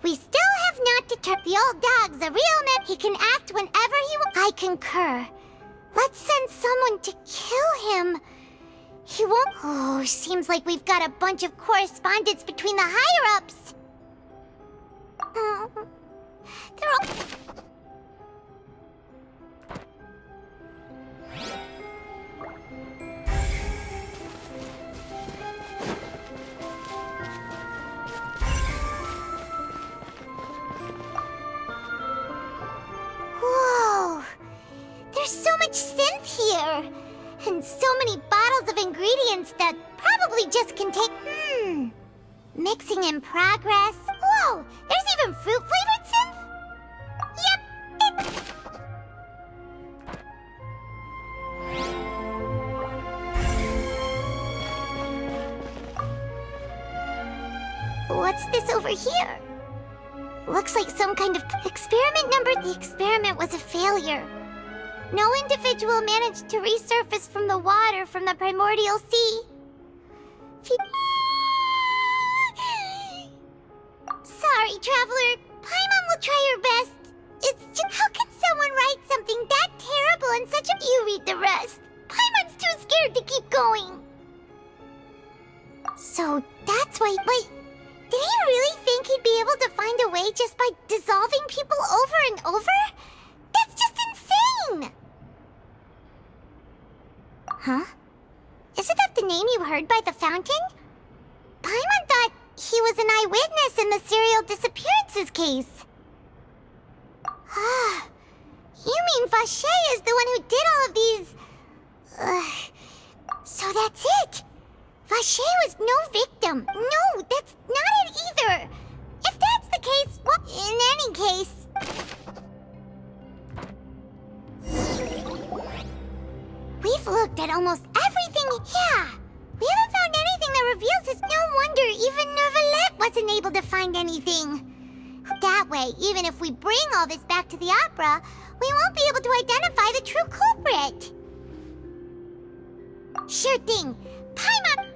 We still have not The old dog's a real man. He can act whenever he wants. I concur. Let's send someone to kill him. He won't. Oh, seems like we've got a bunch of correspondence between the higher-ups. They're all... Whoa! There's so much synth here! And so many bottles of ingredients that probably just contain... Mixing in progress. Whoa! There's even fruit-flavored synth? Yep! What's this over here? Looks like some kind of experiment number. The experiment was a failure. No individual managed to resurface from the water from the primordial sea. Sorry, Traveler. Paimon will try her best. It's just... How can someone write something that terrible in such a... You read the rest. Paimon's too scared to keep going. So that's why... Wait, did he really think he'd be able to find a way just by dissolving people over and over? That's just insane! Huh? Isn't that the name you heard by the fountain? Paimon thought he was an eyewitness in the serial disappearances case. Ah, you mean Vache is the one who did all of these... So that's it! Vache was no victim. No, that's not it either. If that's the case, well, in any case... We've looked at almost everything. Yeah, we haven't found anything that reveals his... No wonder even Nervalette wasn't able to find anything. That way, even if we bring all this back to the opera, we won't be able to identify the true culprit. Sure thing. Paimon...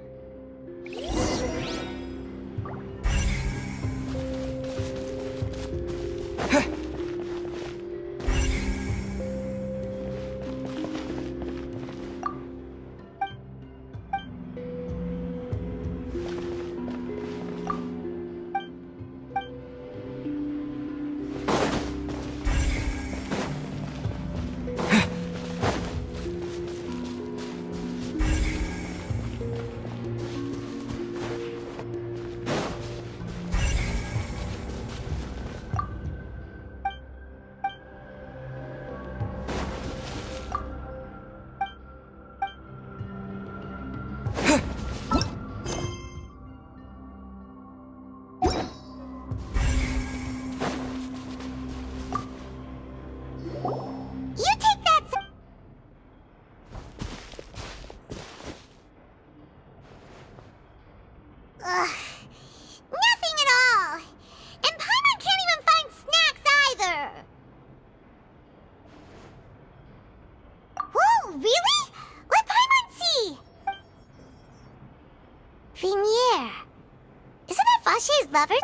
Lover?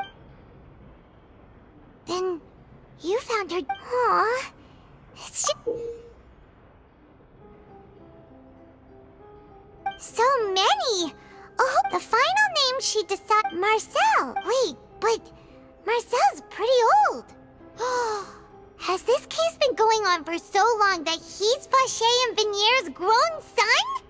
Then you found her. Aww. It's just... So many! Oh, the final name she decided... Marcel! Wait, but Marcel's pretty old. Has this case been going on for so long that he's Vache and Venier's grown son?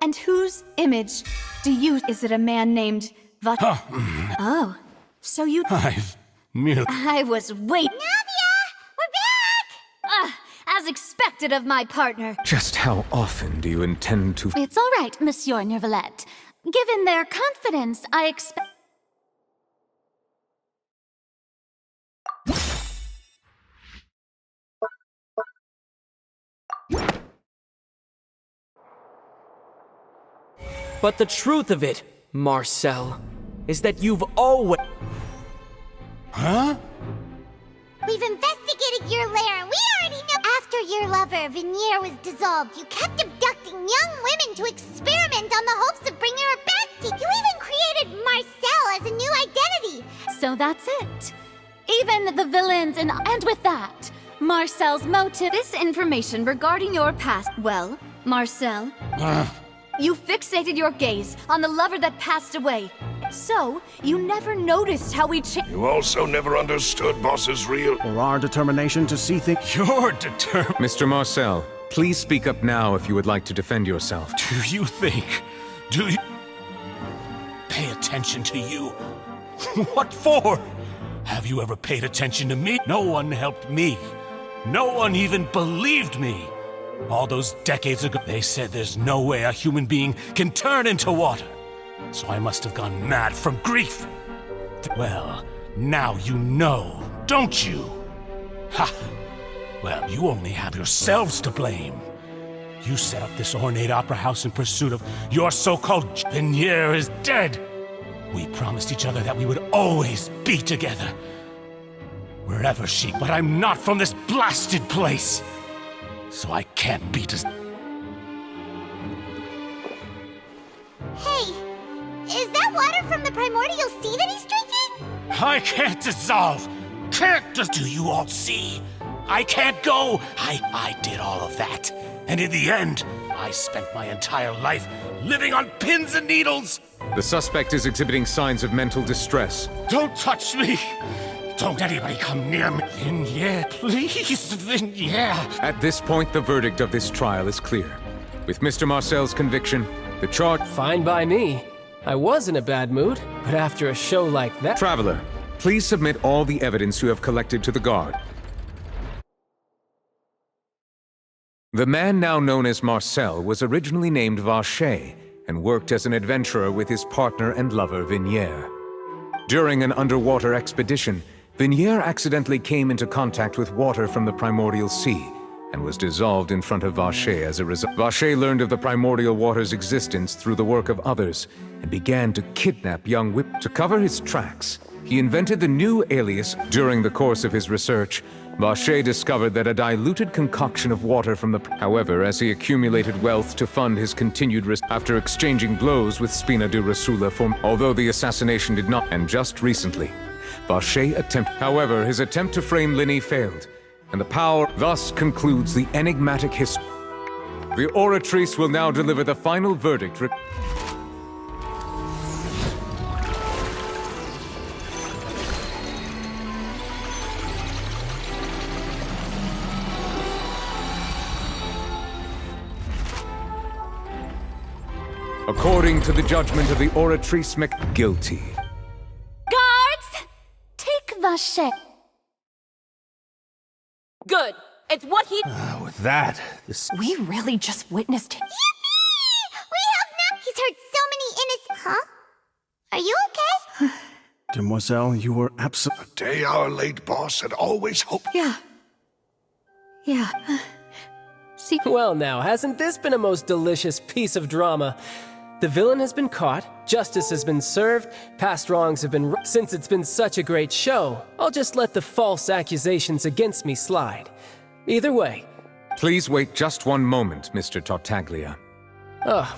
And whose image do you... Is it a man named Oh, so you... I've merely... I was waiting... Navia! We're back! As expected of my partner. Just how often do you intend to... It's all right, Monsieur Nervalette. Given their confidence, I expect... But the truth of it, Marcel, is that you've always... Huh? We've investigated your lair, and we already know after your lover, Venier, was dissolved, you kept abducting young women to experiment on the hopes of bringing her back to you. You even created Marcel as a new identity. So that's it. Even the villains and with that, Marcel's motive. This information regarding your past. Well, Marcel, you fixated your gaze on the lover that passed away. So, you never noticed how we changed. You also never understood Boss's real... Or our determination to see things... You're determined. Mr. Marcel, please speak up now if you would like to defend yourself. Do you think... Do you... Pay attention to you? What for? Have you ever paid attention to me? No one helped me. No one even believed me. All those decades ago, they said there's no way a human being can turn into water. So I must have gone mad from grief. Well, now you know, don't you? Ha! Well, you only have yourselves to blame. You set up this ornate opera house in pursuit of your so-called Venier is dead. We promised each other that we would always be together. Wherever she... But I'm not from this blasted place. So I can't be Hey, is that water from the primordial sea that he's drinking? I can't dissolve. Do you all see? I can't go. I did all of that. And in the end, I spent my entire life living on pins and needles. The suspect is exhibiting signs of mental distress. Don't touch me. Don't anybody come near me. Venier, please, Venier. At this point, the verdict of this trial is clear. With Mr. Marcel's conviction, the charge... Fine by me. I was in a bad mood, but after a show like that... Traveler, please submit all the evidence you have collected to the guard. The man now known as Marcel was originally named Vacher and worked as an adventurer with his partner and lover, Venier. During an underwater expedition, Venier accidentally came into contact with water from the primordial sea and was dissolved in front of Vacher as a result. Vacher learned of the primordial water's existence through the work of others and began to kidnap young women. To cover his tracks, he invented the new alias. During the course of his research, Vacher discovered that a diluted concoction of water from the... However, as he accumulated wealth to fund his continued after exchanging blows with Spina di Rosula although the assassination did not... And just recently, Vacher However, his attempt to frame Linny failed, and the power thus concludes the enigmatic history. The Oratrice will now deliver the final verdict. According to the judgment of the Oratrice guilty. Guards! Take Vacher. Good. It's what he... With that, this... We really just witnessed him. Yippee! We have not... He's hurt so many innocent... Huh? Are you okay? Demoiselle, you were absolutely... A day our late boss had always hoped... Yeah. See... Well now, hasn't this been a most delicious piece of drama? The villain has been caught, justice has been served, past wrongs have been... Since it's been such a great show, I'll just let the false accusations against me slide. Either way. Please wait just one moment, Mr. Tartaglia.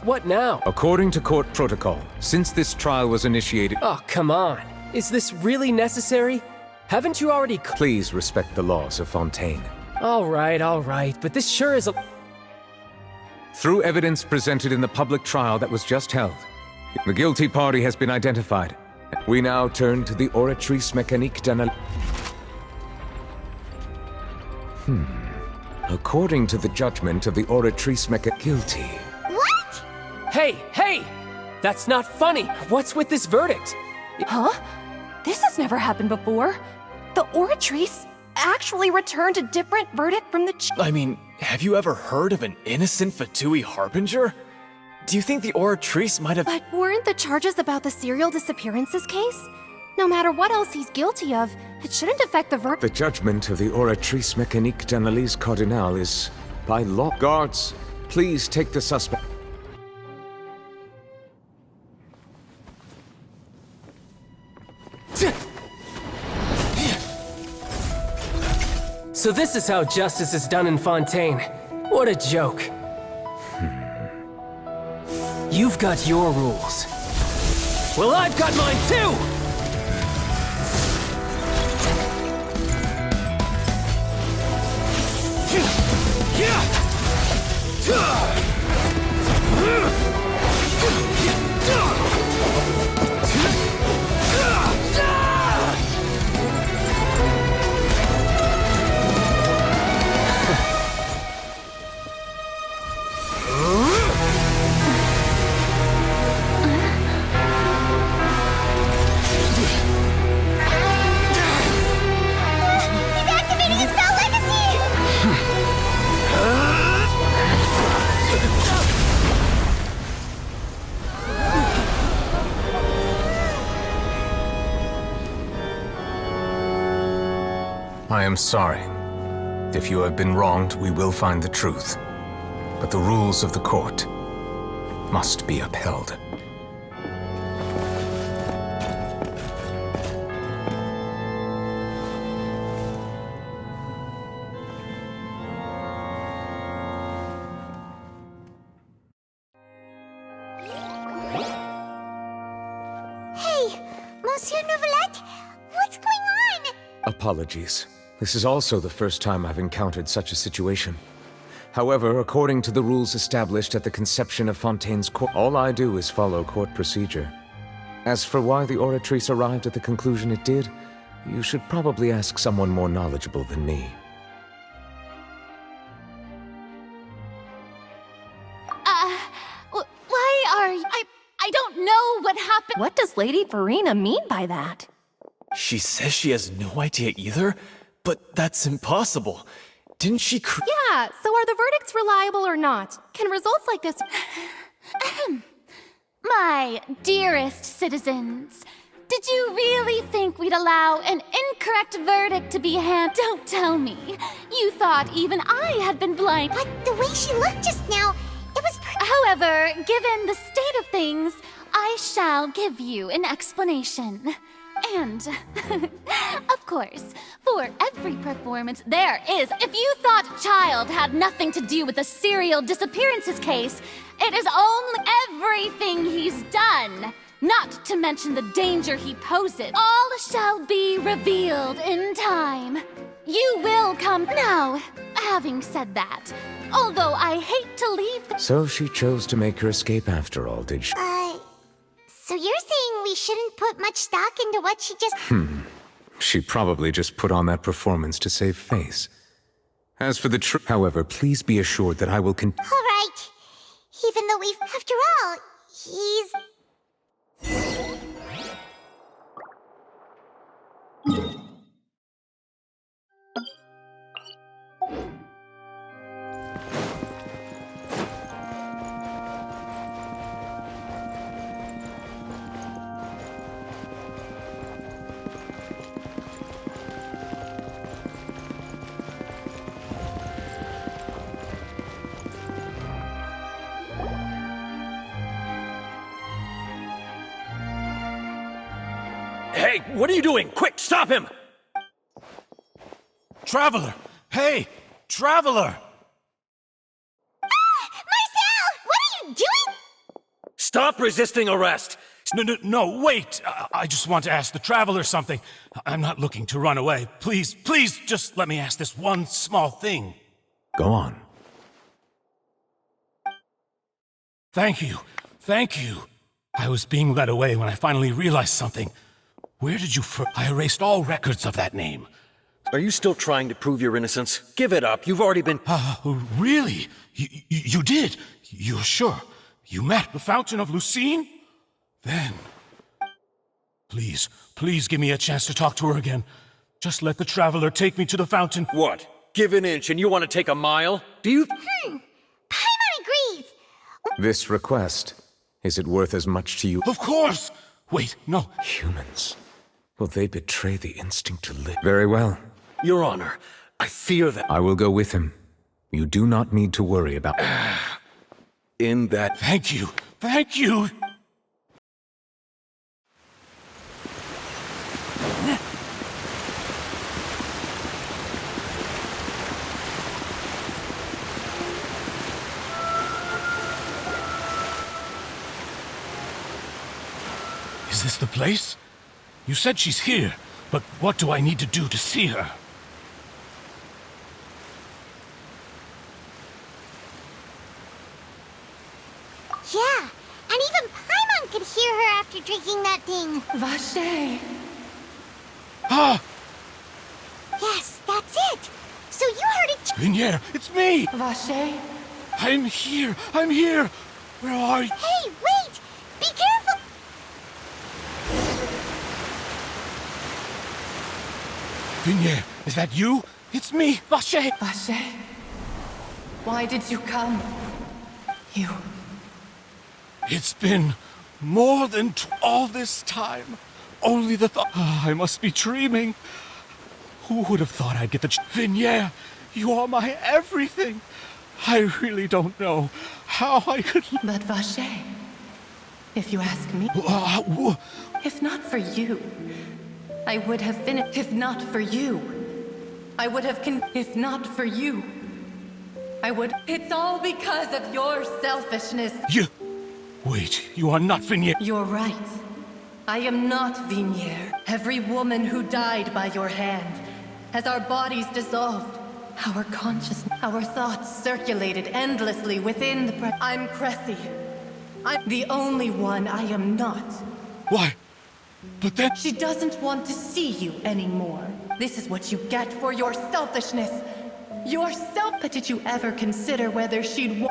What now? According to court protocol, since this trial was initiated... Oh, come on. Is this really necessary? Haven't you already... Please respect the laws of Fontaine. All right, but this sure is a... Through evidence presented in the public trial that was just held, the guilty party has been identified. We now turn to the Oratrice Mécanique d'Analyse. According to the judgment of the Oratrice guilty. What? Hey! That's not funny! What's with this verdict? Huh? This has never happened before. The Oratrice actually returned a different verdict from the... I mean, have you ever heard of an innocent Fatui Harbinger? Do you think the Oratrice might have... But weren't the charges about the serial disappearances case? No matter what else he's guilty of, it shouldn't affect the verdict. The judgment of the Oratrice Mécanique d'Analyse Cardinal is by law. Guards, please take the suspect. So this is how justice is done in Fontaine. What a joke. You've got your rules. Well, I've got mine too! I am sorry. If you have been wronged, we will find the truth. But the rules of the court must be upheld. Hey, Monsieur Novelette, what's going on? Apologies. This is also the first time I've encountered such a situation. However, according to the rules established at the conception of Fontaine's court, all I do is follow court procedure. As for why the oratrice arrived at the conclusion it did, you should probably ask someone more knowledgeable than me. Why are you... I don't know what happened. What does Lady Farina mean by that? She says she has no idea either, but that's impossible. Didn't she Yeah, so are the verdicts reliable or not? Can results like this... My dearest citizens, did you really think we'd allow an incorrect verdict to be handed? Don't tell me. You thought even I had been blind. But the way she looked just now, it was However, given the state of things, I shall give you an explanation. And, of course, for every performance there is. If you thought Child had nothing to do with the serial disappearances case, it is only everything he's done. Not to mention the danger he poses. All shall be revealed in time. You will come. Now, having said that, although I hate to leave So she chose to make her escape after all, did she? So you're saying we shouldn't put much stock into what she just... She probably just put on that performance to save face. As for the truth, however, please be assured that I will All right. Even though we've... After all, he's... Hey, what are you doing? Quick, stop him! Traveler! Hey! Traveler! Marcel! What are you doing? Stop resisting arrest! No, wait! I just want to ask the Traveler something. I'm not looking to run away. Please, just let me ask this one small thing. Go on. Thank you. I was being led away when I finally realized something. Where did you I erased all records of that name. Are you still trying to prove your innocence? Give it up. You've already been... Really? You did? You're sure? You met the Fountain of Lucine? Then... Please give me a chance to talk to her again. Just let the Traveler take me to the fountain. What? Give an inch and you want to take a mile? Do you... Paimon agrees! This request, is it worth as much to you? Of course! Wait, no. Humans. Will they betray the instinct to live? Very well. Your Honor, I fear that... I will go with him. You do not need to worry about... In that... Thank you! Is this the place? You said she's here, but what do I need to do to see her? Yeah, and even Paimon could hear her after drinking that thing. Vache. Ah! Yes, that's it. So you heard it. Vignere, it's me! Vache. I'm here! I'm here! Where are you? Hey, wait! Be careful! Vignere, is that you? It's me, Vache! Vache. Why did you come? You... It's been more than all this time. Only the thought... I must be dreaming. Who would have thought I'd get the... Vignere, you are my everything. I really don't know how I could... But Vache, if you ask me, if not for you, I would have finished. If not for you, I would have if not for you, I would... It's all because of your selfishness. You... Wait, you are not Vignere. You're right. I am not Vignere. Every woman who died by your hand has our bodies dissolved. Our consciousness, our thoughts circulated endlessly within the I'm Cressy. I'm the only one I am not. Why? But then... She doesn't want to see you anymore. This is what you get for your selfishness. Yourself. But did you ever consider whether she'd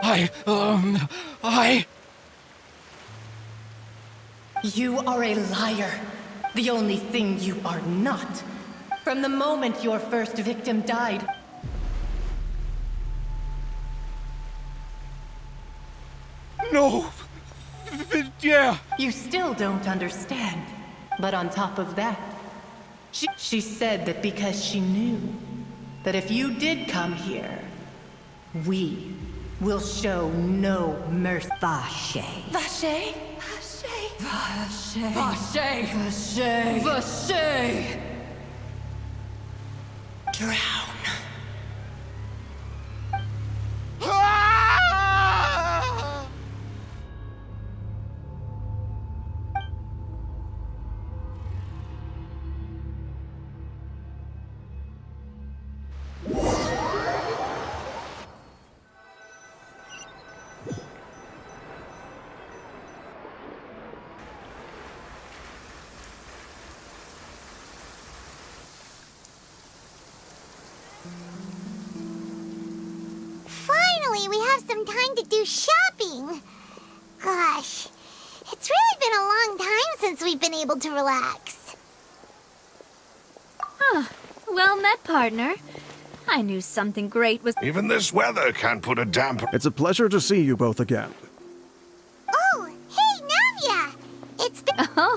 You are a liar. The only thing you are not. From the moment your first victim died... No! Yeah! You still don't understand. But on top of that, she said that because she knew that if you did come here, we will show no mercy. Vache. Vache? Vache. Vache. Vache. Vache. Drown. Finally, we have some time to do shopping. Gosh, it's really been a long time since we've been able to relax. Huh. Well met, partner. I knew something great was... Even this weather can't put a damper... It's a pleasure to see you both again. Oh, hey, Navia! It's been...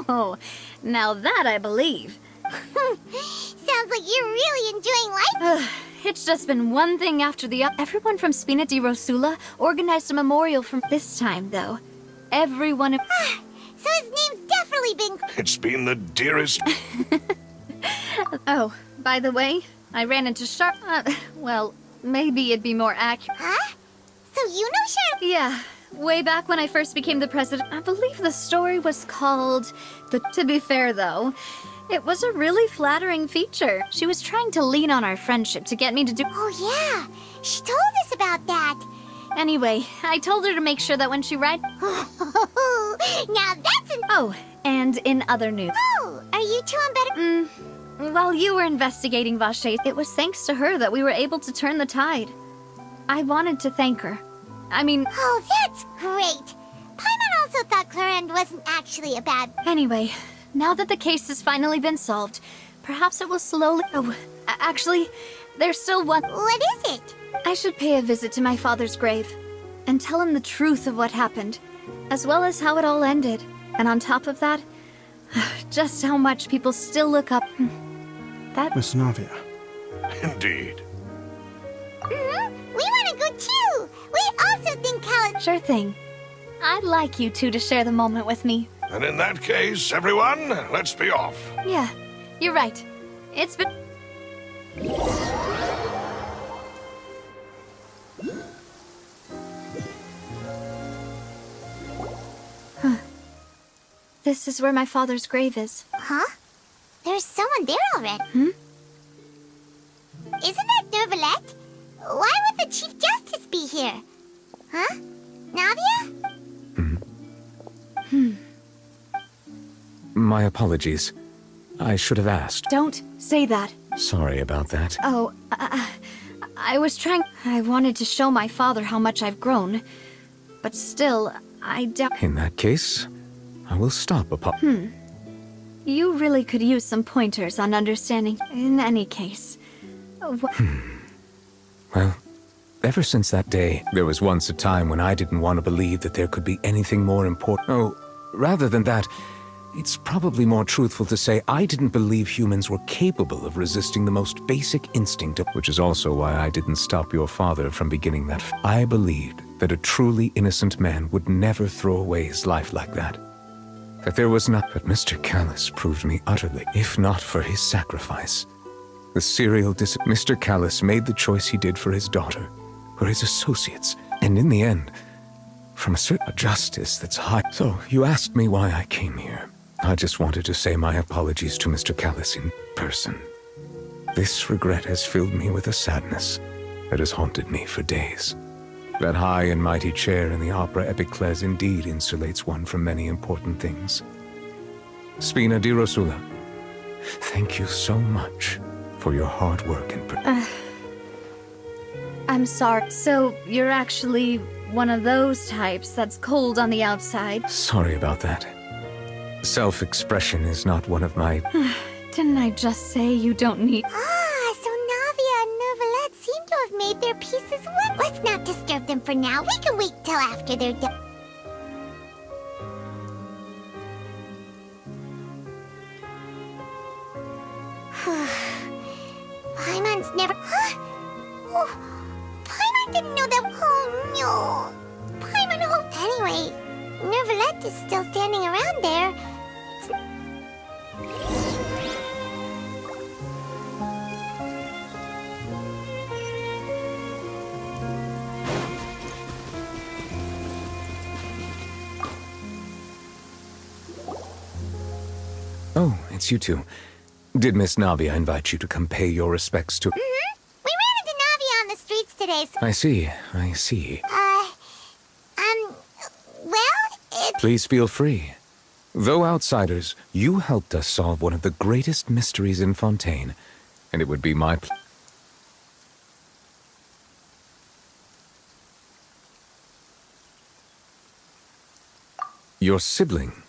Oh, now that I believe. Sounds like you're really enjoying life. It's just been one thing after the other. Everyone from Spina di Rosula organized a memorial from this time, though. Everyone... So his name's definitely been... It's been the dearest... Oh, by the way, I ran into Sharp... well, maybe it'd be more accurate. Huh? So you know Sharp? Yeah. Way back when I first became the president, I believe the story was called... To be fair, though, it was a really flattering feature. She was trying to lean on our friendship to get me to do... Oh, yeah. She told us about that. Anyway, I told her to make sure that when she writes... Now that's an... Oh, and in other news... Oh, are you two on better... While you were investigating Vache, it was thanks to her that we were able to turn the tide. I wanted to thank her. I mean... Oh, that's great. Paimon also thought Clarend wasn't actually a bad... Anyway, now that the case has finally been solved, perhaps it will slowly... Oh, actually, there's still one... What is it? I should pay a visit to my father's grave and tell him the truth of what happened, as well as how it all ended. And on top of that, just how much people still look up... That... Miss Navia. Indeed. We want to go too. We also think Callus... Sure thing. I'd like you two to share the moment with me. And in that case, everyone, let's be off. Yeah, you're right. It's been... This is where my father's grave is. Huh? There's someone there already. Isn't that Nervalette? Why would the Chief Justice be here? Huh? Navia? My apologies. I should have asked. Don't say that. Sorry about that. Oh, I was trying... I wanted to show my father how much I've grown. But still, I doubt... In that case, I will stop You really could use some pointers on understanding. In any case... Well, ever since that day, there was once a time when I didn't want to believe that there could be anything more important. Oh, rather than that, it's probably more truthful to say I didn't believe humans were capable of resisting the most basic instinct, which is also why I didn't stop your father from beginning that. I believed that a truly innocent man would never throw away his life like that. That there was not... But Mr. Callus proved me utterly, if not for his sacrifice. The serial Mr. Callus made the choice he did for his daughter, for his associates, and in the end, from a justice that's high. So, you asked me why I came here. I just wanted to say my apologies to Mr. Callus in person. This regret has filled me with a sadness that has haunted me for days. That high and mighty chair in the opera epiclese indeed insulates one from many important things. Spina di Rosula, thank you so much for your hard work and... I'm sorry. So, you're actually one of those types that's cold on the outside? Sorry about that. Self-expression is not one of my... Didn't I just say you don't need... So Navia and Nervalette seem to have made their peace as well. Let's not disturb them for now. We can wait till after they're done. Paimon's never... Oh, Paimon didn't know that... Oh, no. Paimon hoped... Anyway, Nervalette is still standing around there. Oh, it's you two. Did Miss Navia invite you to come pay your respects to... We ran into Navia on the streets today, so... I see. Well, Please feel free. Though outsiders, you helped us solve one of the greatest mysteries in Fontaine, and it would be my Your sibling,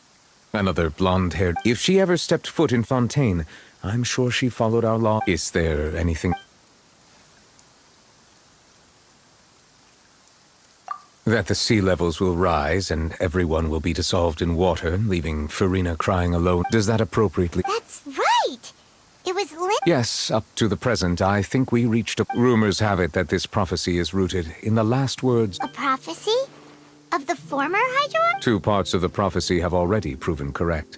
another blonde-haired... If she ever stepped foot in Fontaine, I'm sure she followed our law. Is there anything... That the sea levels will rise and everyone will be dissolved in water, leaving Farina crying alone. Does that appropriately... That's right! It was lit... Yes, up to the present, I think we reached a... Rumors have it that this prophecy is rooted in the last words... A prophecy? Of the former Hydron? 2 parts of the prophecy have already proven correct.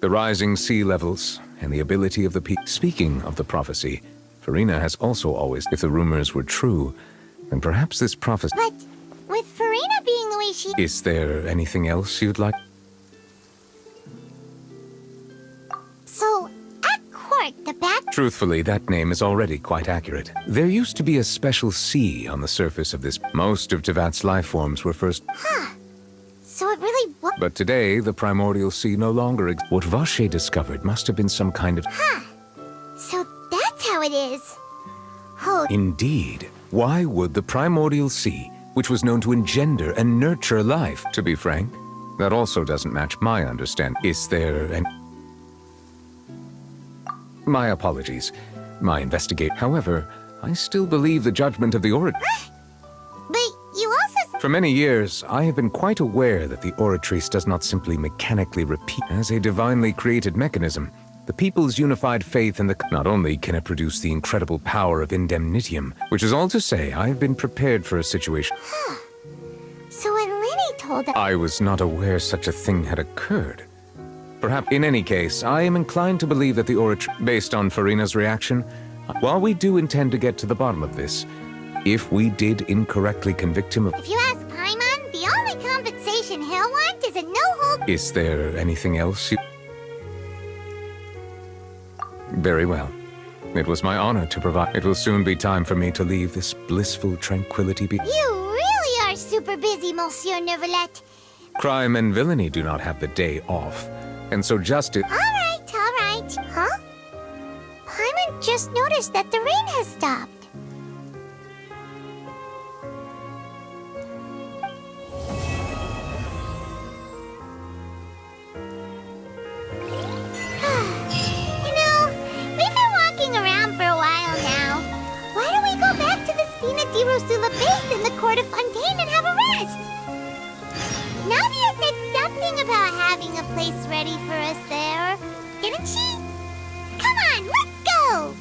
The rising sea levels and the ability of the people... Speaking of the prophecy, Farina has also always... If the rumors were true, then perhaps this prophecy... But... with Farina being the way she... Is there anything else you'd like? So, at court, the back... Truthfully, that name is already quite accurate. There used to be a special sea on the surface of this. Most of Tevat's life forms were first... So it really was... But today, the primordial sea no longer exists. What Vache discovered must have been some kind of... So that's how it is. Oh... Indeed. Why would the primordial sea, which was known to engender and nurture life, to be frank, that also doesn't match my understanding. Is there an... My apologies. My investigate... However, I still believe the judgment of the orator... But you also... For many years, I have been quite aware that the oratrice does not simply mechanically repeat. As a divinely created mechanism, the people's unified faith in the... Not only can it produce the incredible power of indemnitium, which is all to say I have been prepared for a situation... So when Lenny told us... I was not aware such a thing had occurred. Perhaps, in any case, I am inclined to believe that the oratrice... Based on Farina's reaction, while we do intend to get to the bottom of this, if we did incorrectly convict him of... If you ask Paimon, the only compensation he'll want is a no-hold... Is there anything else you... Very well. It was my honor to provide... It will soon be time for me to leave this blissful tranquility be... You really are super busy, Monsieur Neuvillette. Crime and villainy do not have the day off, and so justice... All right. Huh? Paimon just noticed that the rain has stopped. You know, we've been walking around for a while now. Why don't we go back to the Spina di Rosula base in the Court of Fontaine and have a rest? Navia said something about having a place ready for us there, didn't she? Come on, let's go!